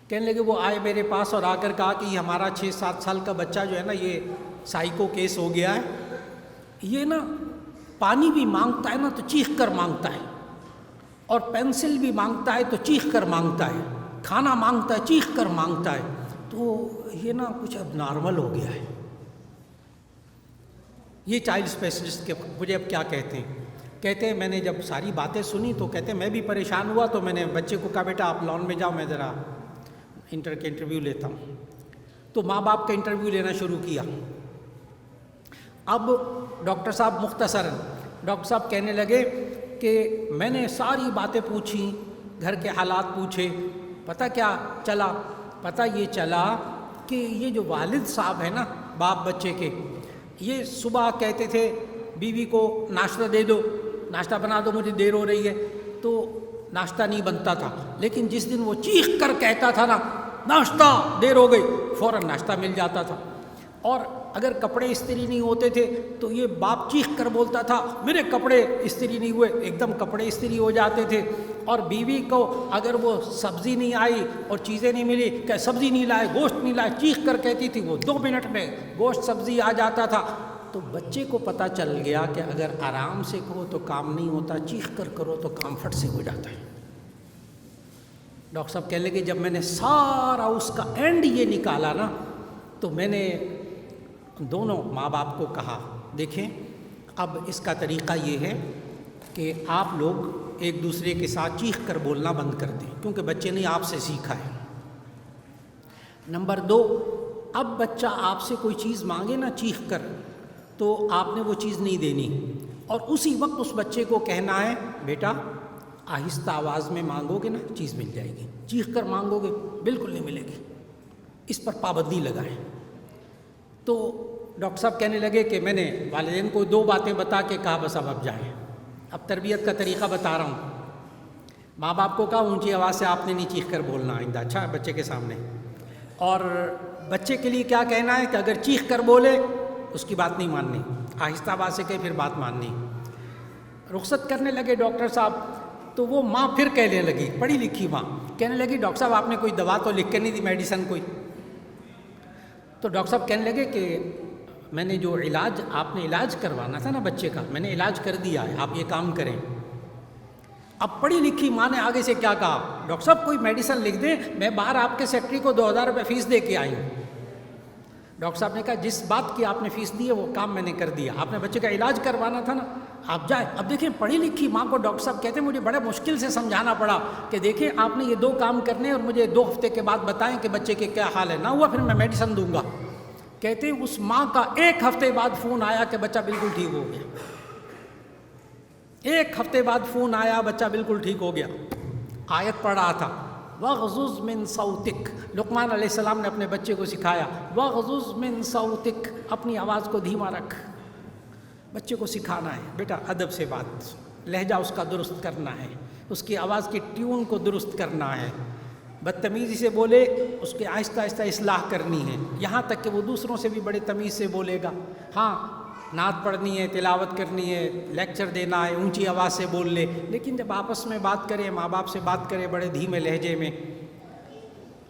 کہنے لگے وہ آئے میرے پاس اور آ کر کہا کہ یہ ہمارا 6-7 سال کا بچہ جو ہے نا، یہ سائیکو کیس ہو گیا ہے، یہ نا پانی بھی مانگتا ہے نا تو چیخ کر مانگتا ہے، اور پینسل بھی مانگتا ہے تو چیخ کر مانگتا ہے، کھانا مانگتا ہے چیخ کر مانگتا ہے، تو یہ نا کچھ اب نارمل ہو گیا ہے۔ یہ چائلڈ اسپیشلسٹ کے مجھے اب کیا کہتے ہیں، کہتے ہیں میں نے جب ساری باتیں سنی تو کہتے ہیں میں بھی پریشان ہوا، تو میں نے بچے کو کہا بیٹا آپ لان میں جاؤ، میں ذرا انٹر کے انٹرویو لیتا ہوں۔ تو ماں باپ کا انٹرویو لینا شروع کیا۔ اب ڈاکٹر صاحب مختصراً ڈاکٹر صاحب کہنے لگے کہ میں نے ساری باتیں پوچھی، گھر کے حالات پوچھے، پتہ کیا چلا؟ پتہ یہ چلا کہ یہ جو والد صاحب ہیں نا باپ بچے کے، یہ صبح کہتے تھے بیوی کو ناشتہ دے دو، ناشتہ بنا دو مجھے دیر ہو رہی ہے، تو ناشتہ نہیں بنتا تھا، لیکن جس دن وہ چیخ کر کہتا تھا نا ناشتہ دیر ہو گئی، فوراً ناشتہ مل جاتا تھا. اور اگر کپڑے استری نہیں ہوتے تھے تو یہ باپ چیخ کر بولتا تھا میرے کپڑے استری نہیں ہوئے، ایک دم کپڑے استری ہو جاتے تھے. اور بیوی کو اگر وہ سبزی نہیں آئی اور چیزیں نہیں ملی کہ سبزی نہیں لائے، گوشت نہیں لائے، چیخ کر کہتی تھی، وہ 2 منٹ میں گوشت سبزی آ جاتا تھا. تو بچے کو پتہ چل گیا کہ اگر آرام سے کرو تو کام نہیں ہوتا، چیخ کر کرو تو کام فٹ سے ہو جاتا ہے. ڈاکٹر صاحب کہنے لگے جب میں نے سارا اس کا اینڈ یہ نکالا نا تو میں نے دونوں ماں باپ کو کہا دیکھیں اب اس کا طریقہ یہ ہے کہ آپ لوگ ایک دوسرے کے ساتھ چیخ کر بولنا بند کر دیں، کیونکہ بچے نے آپ سے سیکھا ہے. نمبر 2، اب بچہ آپ سے کوئی چیز مانگے نا چیخ کر تو آپ نے وہ چیز نہیں دینی، اور اسی وقت اس بچے کو کہنا ہے بیٹا آہستہ آواز میں مانگو گے نا چیز مل جائے گی، چیخ کر مانگو گے بالکل نہیں ملے گی. اس پر پابندی لگائیں. تو ڈاکٹر صاحب کہنے لگے کہ میں نے والدین کو 2 باتیں بتا کے کہا بس اب جائیں. اب تربیت کا طریقہ بتا رہا ہوں. ماں باپ کو کہا اونچی آواز سے آپ نے نہیں چیخ کر بولنا آئندہ، اچھا بچے کے سامنے. اور بچے کے لیے کیا کہنا ہے کہ اگر چیخ کر بولے اس کی بات نہیں ماننی، آہستہ آواز سے کہے پھر بات ماننی. رخصت کرنے لگے ڈاکٹر صاحب تو وہ ماں پھر کہنے لگی، پڑھی لکھی ماں کہنے لگی ڈاکٹر صاحب آپ نے کوئی دوا تو لکھ کے نہیں دی، میڈیسن کوئی. تو ڈاکٹر صاحب کہنے لگے کہ میں نے جو آپ نے علاج کروانا تھا نا بچے کا، میں نے علاج کر دیا ہے، آپ یہ کام کریں. اب پڑھی لکھی ماں نے آگے سے کیا کہا، ڈاکٹر صاحب کوئی میڈیسن لکھ دیں، میں باہر آپ کے سیکٹری کو 2000 روپے فیس دے کے آئی ہوں. ڈاکٹر صاحب نے کہا جس بات کی آپ نے فیس دی ہے وہ کام میں نے کر دیا، آپ نے بچے کا علاج کروانا تھا نا، آپ جائیں. اب دیکھیں پڑھی لکھی ماں کو ڈاکٹر صاحب کہتے ہیں مجھے بڑے مشکل سے سمجھانا پڑا کہ دیکھیں آپ نے یہ 2 کام کرنے اور مجھے 2 ہفتے کے بعد بتائیں کہ بچے کے کیا حال ہے، نہ ہوا پھر میں میڈیسن دوں گا. کہتے ہیں اس ماں کا 1 ہفتے بعد فون آیا کہ بچہ بالکل ٹھیک ہو گیا. 1 ہفتے بعد فون آیا بچہ بالکل ٹھیک ہو گیا. آیت پڑھ رہا تھا وَغْضُضْ مِن صَوْتِكَ، لقمان علیہ السلام نے اپنے بچے کو سکھایا وَغْضُضْ مِن صَوْتِكَ، اپنی آواز کو دھیما رکھ. بچے کو سکھانا ہے بیٹا ادب سے بات، لہجہ اس کا درست کرنا ہے، اس کی آواز کی ٹیون کو درست کرنا ہے. بدتمیزی سے بولے اس کے آہستہ آہستہ اصلاح کرنی ہے، یہاں تک کہ وہ دوسروں سے بھی بڑے تمیز سے بولے گا. ہاں نعت پڑھنی ہے، تلاوت کرنی ہے، لیکچر دینا ہے، اونچی آواز سے بول لے، لیکن جب آپس میں بات کرے، ماں باپ سے بات کرے بڑے دھیمے لہجے میں.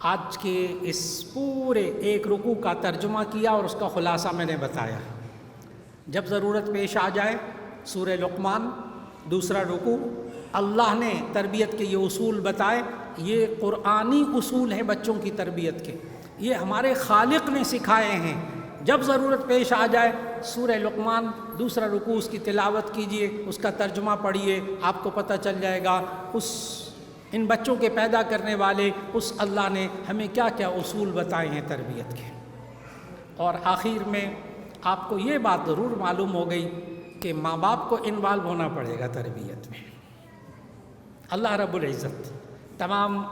آج کے اس پورے 1 رکوع کا ترجمہ کیا اور اس کا خلاصہ میں نے بتایا. جب ضرورت پیش آ جائے سورہ لقمان 2 رکوع، اللہ نے تربیت کے یہ اصول بتائے، یہ قرآنی اصول ہیں بچوں کی تربیت کے، یہ ہمارے خالق نے سکھائے ہیں. جب ضرورت پیش آ جائے سورہ لقمان 2 رکوع اس کی تلاوت کیجئے، اس کا ترجمہ پڑھیے، آپ کو پتہ چل جائے گا ان بچوں کے پیدا کرنے والے اس اللہ نے ہمیں کیا کیا اصول بتائے ہیں تربیت کے. اور آخر میں آپ کو یہ بات ضرور معلوم ہو گئی کہ ماں باپ کو انوالو ہونا پڑے گا تربیت میں. اللہ رب العزت تمام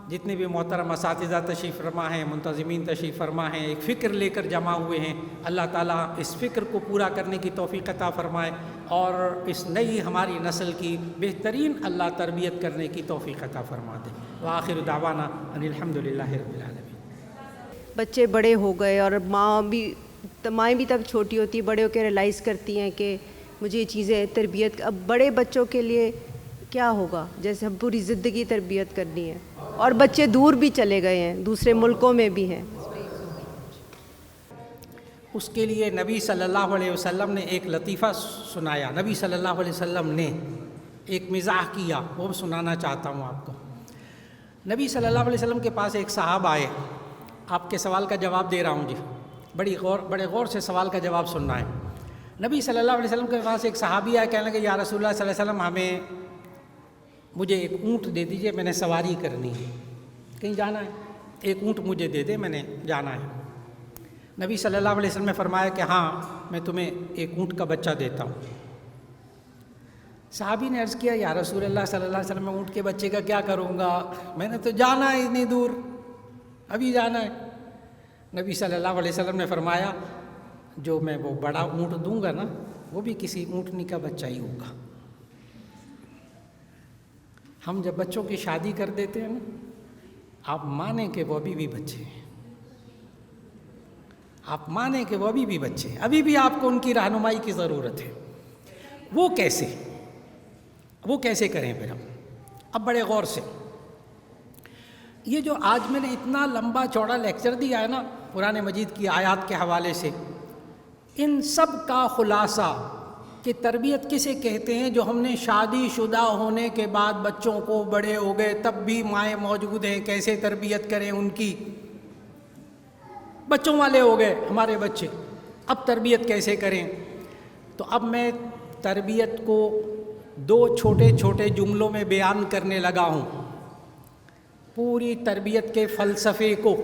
جتنے بھی محترم اساتذہ تشریف فرما ہیں، منتظمین تشریف فرما ہیں، ایک فکر لے کر جمع ہوئے ہیں، اللہ تعالیٰ اس فکر کو پورا کرنے کی توفیق عطا فرمائے اور اس نئی ہماری نسل کی بہترین اللہ تربیت کرنے کی توفیق عطا فرما دے. وآخر دعوانا ان الحمدللہ رب العالمین. بچے بڑے ہو گئے اور مائیں بھی تب چھوٹی ہوتی، بڑے ہو کے ریلائز کرتی ہیں کہ مجھے یہ چیزیں تربیت، اب بڑے بچوں کے لیے کیا ہوگا، جیسے ہم پوری زندگی تربیت کرنی ہے اور بچے دور بھی چلے گئے ہیں، دوسرے ملکوں میں بھی ہیں. اس کے لیے نبی صلی اللہ علیہ وسلم نے ایک لطیفہ سنایا. نبی صلی اللہ علیہ وسلم نے ایک مزاح کیا، وہ سنانا چاہتا ہوں آپ کو. نبی صلی اللہ علیہ وسلم کے پاس ایک صاحب آئے. آپ کے سوال کا جواب دے رہا ہوں جی، بڑے غور سے سوال کا جواب سننا ہے. نبی صلی اللہ علیہ وسلم کے پاس ایک صحابی آئے، کہنے لگے یا رسول اللہ صلی اللہ علیہ وسلم مجھے ایک اونٹ دے دیجئے، میں نے سواری کرنی ہے، کہیں جانا ہے، ایک اونٹ مجھے دے دے، میں نے جانا ہے. نبی صلی اللہ علیہ وسلم نے فرمایا کہ ہاں میں تمہیں ایک اونٹ کا بچہ دیتا ہوں. صحابی نے عرض کیا یا رسول اللہ صلی اللہ علیہ وسلم میں اونٹ کے بچے کا کیا کروں گا، میں نے تو جانا ہے اتنی دور، ابھی جانا ہے. نبی صلی اللہ علیہ وسلم نے فرمایا جو میں وہ بڑا اونٹ دوں گا نا وہ بھی کسی اونٹنی کا بچہ ہی ہوگا. ہم جب بچوں کی شادی کر دیتے ہیں نا آپ مانیں کہ وہ ابھی بھی بچے ہیں، آپ مانیں کہ وہ ابھی بھی بچے ہیں، ابھی بھی آپ کو ان کی رہنمائی کی ضرورت ہے۔ وہ کیسے کریں پھر ہم؟ اب بڑے غور سے، یہ جو آج میں نے اتنا لمبا چوڑا لیکچر دیا ہے نا قرآن مجید کی آیات کے حوالے سے، ان سب کا خلاصہ کہ تربیت کسے کہتے ہیں، جو ہم نے شادی شدہ ہونے کے بعد بچوں کو بڑے ہو گئے تب بھی مائیں موجود ہیں، کیسے تربیت کریں ان کی، بچوں والے ہو گئے ہمارے بچے، اب تربیت کیسے کریں؟ تو اب میں تربیت کو 2 چھوٹے چھوٹے جملوں میں بیان کرنے لگا ہوں، پوری تربیت کے فلسفے کو،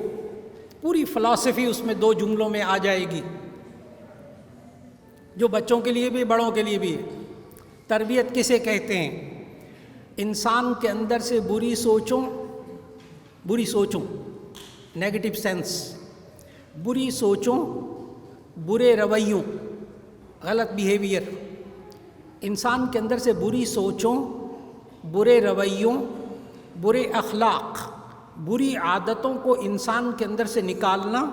پوری فلسفی اس میں 2 جملوں میں آ جائے گی، جو بچوں کے لیے بھی بڑوں کے لیے بھی ہے۔ تربیت کسے کہتے ہیں؟ انسان کے اندر سے بری سوچوں نیگیٹو سینس، بری سوچوں، برے رویوں، غلط بیہیویئر، انسان کے اندر سے بری سوچوں، برے رویوں، برے اخلاق، بری عادتوں کو انسان کے اندر سے نکالنا،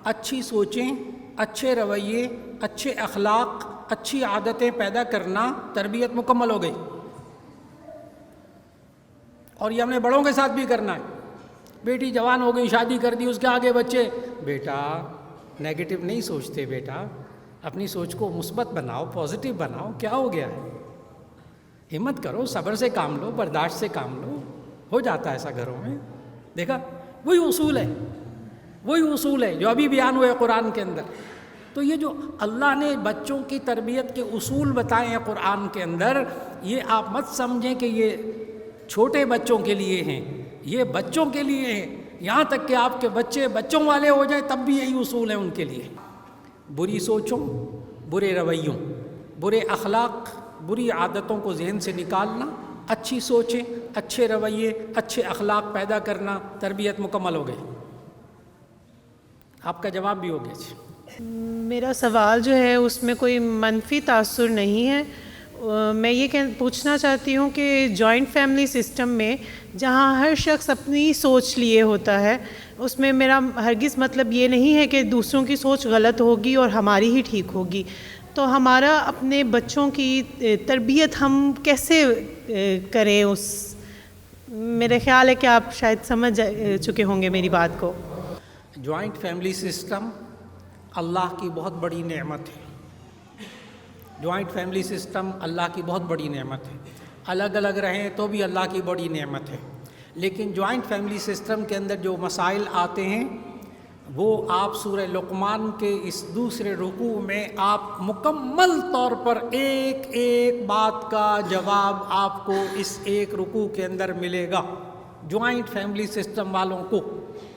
اچھی سوچیں، اچھے رویے، اچھے اخلاق، اچھی عادتیں پیدا کرنا، تربیت مکمل ہو گئی۔ اور یہ ہم نے بڑوں کے ساتھ بھی کرنا ہے۔ بیٹی جوان ہو گئی، شادی کر دی، اس کے آگے بچے، بیٹا نیگیٹو نہیں سوچتے، بیٹا اپنی سوچ کو مثبت بناؤ، پازیٹیو بناؤ، کیا ہو گیا ہے؟ ہمت کرو، صبر سے کام لو، برداشت سے کام لو، ہو جاتا ہے ایسا گھروں میں۔ دیکھا، وہی اصول ہے جو ابھی بیان ہوئے قرآن کے اندر۔ تو یہ جو اللہ نے بچوں کی تربیت کے اصول بتائے ہیں قرآن کے اندر، یہ آپ مت سمجھیں کہ یہ چھوٹے بچوں کے لیے ہیں، یہ بچوں کے لیے ہیں، یہاں تک کہ آپ کے بچے بچوں والے ہو جائیں تب بھی یہی اصول ہیں ان کے لیے۔ بری سوچوں، برے رویوں، برے اخلاق، بری عادتوں کو ذہن سے نکالنا، اچھی سوچیں، اچھے رویے، اچھے اخلاق پیدا کرنا، تربیت مکمل ہو گئی۔ آپ کا جواب بھی ہو گیا۔ میرا سوال جو ہے اس میں کوئی منفی تاثر نہیں ہے، میں یہ پوچھنا چاہتی ہوں کہ جوائنٹ فیملی سسٹم میں جہاں ہر شخص اپنی سوچ لیے ہوتا ہے، اس میں میرا ہرگز مطلب یہ نہیں ہے کہ دوسروں کی سوچ غلط ہوگی اور ہماری ہی ٹھیک ہوگی، تو ہمارا اپنے بچوں کی تربیت ہم کیسے کریں؟ میرے خیال ہے کہ آپ شاید سمجھ چکے ہوں گے میری بات کو۔ جوائنٹ فیملی سسٹم اللہ کی بہت بڑی نعمت ہے، جوائنٹ فیملی سسٹم اللہ کی بہت بڑی نعمت ہے، الگ الگ رہیں تو بھی اللہ کی بڑی نعمت ہے، لیکن جوائنٹ فیملی سسٹم کے اندر جو مسائل آتے ہیں وہ آپ سورہ لقمان کے اس دوسرے رکوع میں آپ مکمل طور پر ایک ایک بات کا جواب آپ کو اس ایک رکوع کے اندر ملے گا جوائنٹ فیملی سسٹم والوں کو۔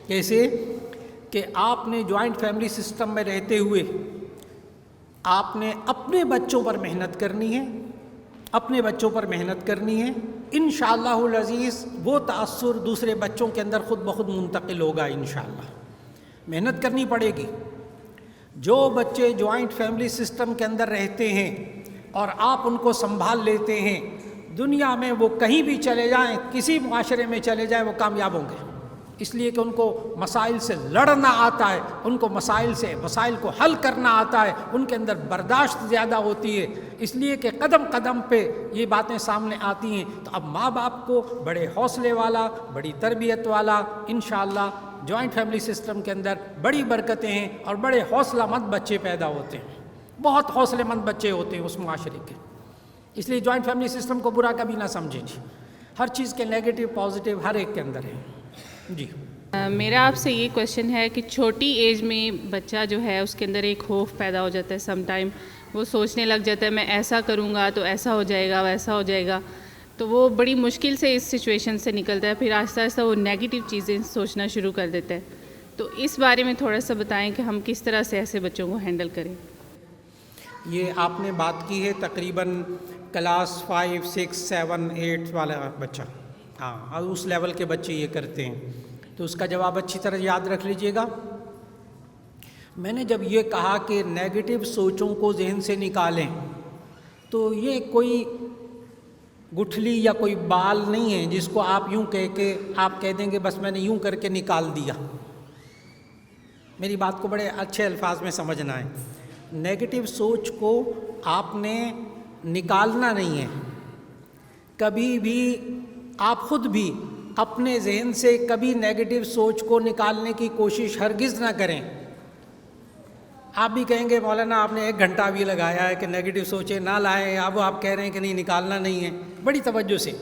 کیسے کہ آپ نے جوائنٹ فیملی سسٹم میں رہتے ہوئے آپ نے اپنے بچوں پر محنت کرنی ہے، اپنے بچوں پر محنت کرنی ہے، انشاءاللہ العزیز وہ تأثر دوسرے بچوں کے اندر خود بخود منتقل ہوگا انشاءاللہ۔ محنت کرنی پڑے گی۔ جو بچے جوائنٹ فیملی سسٹم کے اندر رہتے ہیں اور آپ ان کو سنبھال لیتے ہیں، دنیا میں وہ کہیں بھی چلے جائیں، کسی معاشرے میں چلے جائیں، وہ کامیاب ہوں گے، اس لیے کہ ان کو مسائل سے لڑنا آتا ہے، ان کو مسائل کو حل کرنا آتا ہے، ان کے اندر برداشت زیادہ ہوتی ہے، اس لیے کہ قدم قدم پہ یہ باتیں سامنے آتی ہیں۔ تو اب ماں باپ کو بڑے حوصلے والا، بڑی تربیت والا انشاءاللہ جوائنٹ فیملی سسٹم کے اندر بڑی برکتیں ہیں اور بڑے حوصلہ مند بچے پیدا ہوتے ہیں، بہت حوصلے مند بچے ہوتے ہیں اس معاشرے کے۔ اس لیے جوائنٹ فیملی سسٹم کو برا کبھی نہ سمجھیں جی، ہر چیز کے نیگیٹو پازیٹیو ہر ایک کے اندر ہے جی۔ میرا آپ سے یہ کویشچن ہے کہ چھوٹی ایج میں بچہ جو ہے اس کے اندر ایک خوف پیدا ہو جاتا ہے، سم ٹائم وہ سوچنے لگ جاتا ہے میں ایسا کروں گا تو ایسا ہو جائے گا، ویسا ہو جائے گا، تو وہ بڑی مشکل سے اس سچویشن سے نکلتا ہے، پھر آہستہ آہستہ وہ نیگیٹو چیزیں سوچنا شروع کر دیتا ہے۔ تو اس بارے میں تھوڑا سا بتائیں کہ ہم کس طرح سے ایسے بچوں کو ہینڈل کریں۔ یہ آپ نے بات کی ہے تقریباً کلاس 5، 6، 7، 8 والا بچہ، ہاں، اور اس لیول کے بچے یہ کرتے ہیں، تو اس کا جواب اچھی طرح یاد رکھ لیجئے گا۔ میں نے جب یہ کہا کہ نیگیٹو سوچوں کو ذہن سے نکالیں، تو یہ کوئی گٹھلی یا کوئی بال نہیں ہے جس کو آپ یوں کہہ کے آپ کہہ دیں گے بس میں نے یوں کر کے نکال دیا. میری بات کو بڑے اچھے الفاظ میں سمجھنا ہے. نیگیٹو سوچ کو آپ نے نکالنا نہیں ہے. کبھی بھی آپ خود بھی اپنے ذہن سے کبھی نیگیٹو سوچ کو نکالنے کی کوشش ہرگز نہ کریں. آپ بھی کہیں گے مولانا آپ نے 1 گھنٹہ بھی لگایا ہے کہ نیگیٹو سوچیں نہ لائیں, اب آپ کہہ رہے ہیں کہ نہیں نکالنا نہیں ہے. بڑی توجہ سے,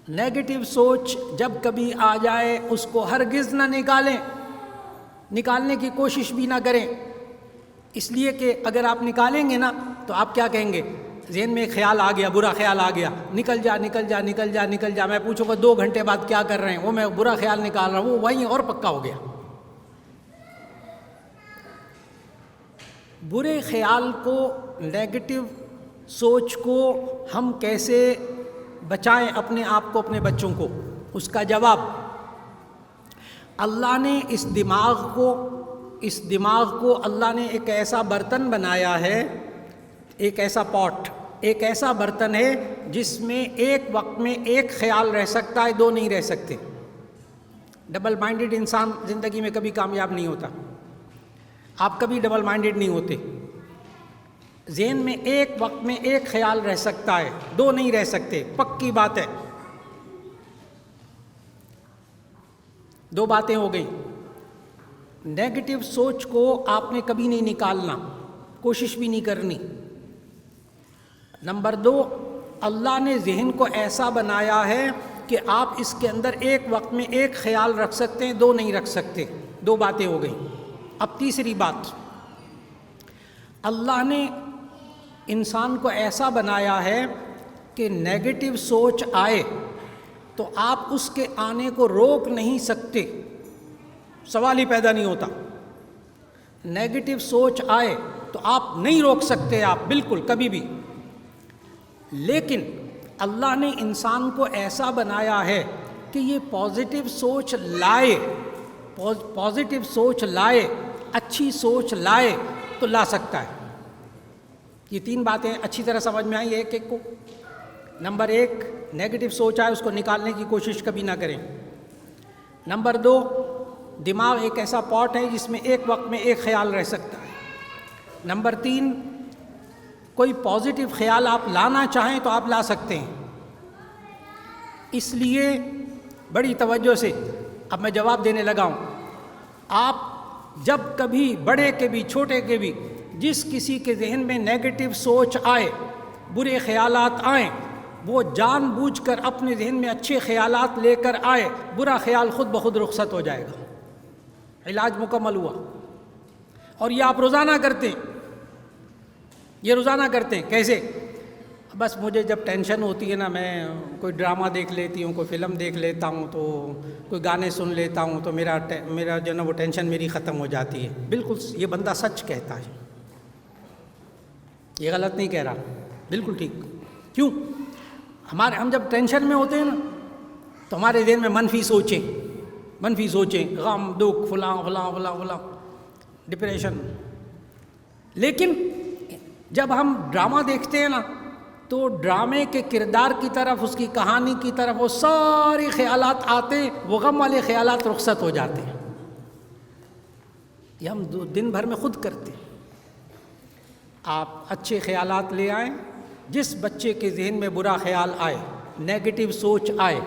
نیگیٹو سوچ جب کبھی آ جائے اس کو ہرگز نہ نکالیں, نکالنے کی کوشش بھی نہ کریں. اس لیے کہ اگر آپ نکالیں گے نا تو آپ کیا کہیں گے, ذہن میں ایک خیال آ گیا, برا خیال آ گیا, نکل جا نکل جا نکل جا نکل جا. میں پوچھوں گا 2 گھنٹے بعد کیا کر رہے ہیں, وہ میں برا خیال نکال رہا ہوں, وہ وہیں اور پکا ہو گیا. برے خیال کو, نیگیٹو سوچ کو ہم کیسے بچائیں اپنے آپ کو, اپنے بچوں کو؟ اس کا جواب, اللہ نے اس دماغ کو اللہ نے ایک ایسا برتن بنایا ہے, ایک ایسا پاٹ, ایک ایسا برتن ہے جس میں ایک وقت میں ایک خیال رہ سکتا ہے, 2 نہیں رہ سکتے. ڈبل مائنڈڈ انسان زندگی میں کبھی کامیاب نہیں ہوتا. آپ کبھی ڈبل مائنڈڈ نہیں ہوتے. ذہن میں ایک وقت میں ایک خیال رہ سکتا ہے, 2 نہیں رہ سکتے, پکی بات ہے. 2 باتیں ہو گئیں. نیگیٹو سوچ کو آپ نے کبھی نہیں نکالنا, کوشش بھی نہیں کرنی. نمبر 2, اللہ نے ذہن کو ایسا بنایا ہے کہ آپ اس کے اندر ایک وقت میں ایک خیال رکھ سکتے ہیں, 2 نہیں رکھ سکتے. 2 باتیں ہو گئیں. اب تیسری بات, اللہ نے انسان کو ایسا بنایا ہے کہ نیگیٹو سوچ آئے تو آپ اس کے آنے کو روک نہیں سکتے, سوال ہی پیدا نہیں ہوتا. نیگیٹو سوچ آئے تو آپ نہیں روک سکتے, آپ بالکل کبھی بھی. لیکن اللہ نے انسان کو ایسا بنایا ہے کہ یہ پازیٹیو سوچ لائے, پازیٹیو سوچ لائے, اچھی سوچ لائے تو لا سکتا ہے. یہ 3 باتیں اچھی طرح سمجھ میں آئی ایک ایک کو. نمبر 1, نیگیٹو سوچ آئے اس کو نکالنے کی کوشش کبھی نہ کریں. نمبر 2, دماغ ایک ایسا پاٹ ہے جس میں ایک وقت میں ایک خیال رہ سکتا ہے. نمبر 3, کوئی پازیٹیو خیال آپ لانا چاہیں تو آپ لا سکتے ہیں. اس لیے بڑی توجہ سے اب میں جواب دینے لگا ہوں. آپ جب کبھی بڑے کے بھی چھوٹے کے بھی جس کسی کے ذہن میں نیگیٹو سوچ آئے, برے خیالات آئیں, وہ جان بوجھ کر اپنے ذہن میں اچھے خیالات لے کر آئے, برا خیال خود بخود رخصت ہو جائے گا. علاج مکمل ہوا. اور یہ آپ روزانہ کرتے ہیں, یہ روزانہ کرتے ہیں. کیسے؟ بس مجھے جب ٹینشن ہوتی ہے نا, میں کوئی ڈرامہ دیکھ لیتی ہوں, کوئی فلم دیکھ لیتا ہوں, تو کوئی گانے سن لیتا ہوں, تو میرا جو ہے نا وہ ٹینشن میری ختم ہو جاتی ہے. بالکل یہ بندہ سچ کہتا ہے, یہ غلط نہیں کہہ رہا, بالکل ٹھیک. کیوں؟ ہم جب ٹینشن میں ہوتے ہیں نا تو ہمارے ذہن میں منفی سوچیں, غم, دکھ, فلاں فلاں فلاں فلاں, ڈپریشن. لیکن جب ہم ڈرامہ دیکھتے ہیں نا تو ڈرامے کے کردار کی طرف, اس کی کہانی کی طرف وہ سارے خیالات آتے, وہ غم والے خیالات رخصت ہو جاتے ہیں. یہ ہم دن بھر میں خود کرتے ہیں. آپ اچھے خیالات لے آئیں. جس بچے کے ذہن میں برا خیال آئے, نیگیٹو سوچ آئے,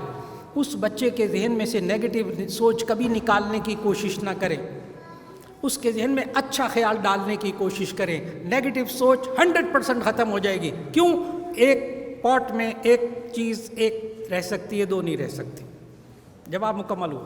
اس بچے کے ذہن میں سے نیگیٹو سوچ کبھی نکالنے کی کوشش نہ کریں. اس کے ذہن میں اچھا خیال ڈالنے کی کوشش کریں. نیگیٹو سوچ 100% ختم ہو جائے گی. کیوں؟ ایک پاٹ میں ایک چیز ایک رہ سکتی ہے, 2 نہیں رہ سکتی. جواب مکمل ہوا.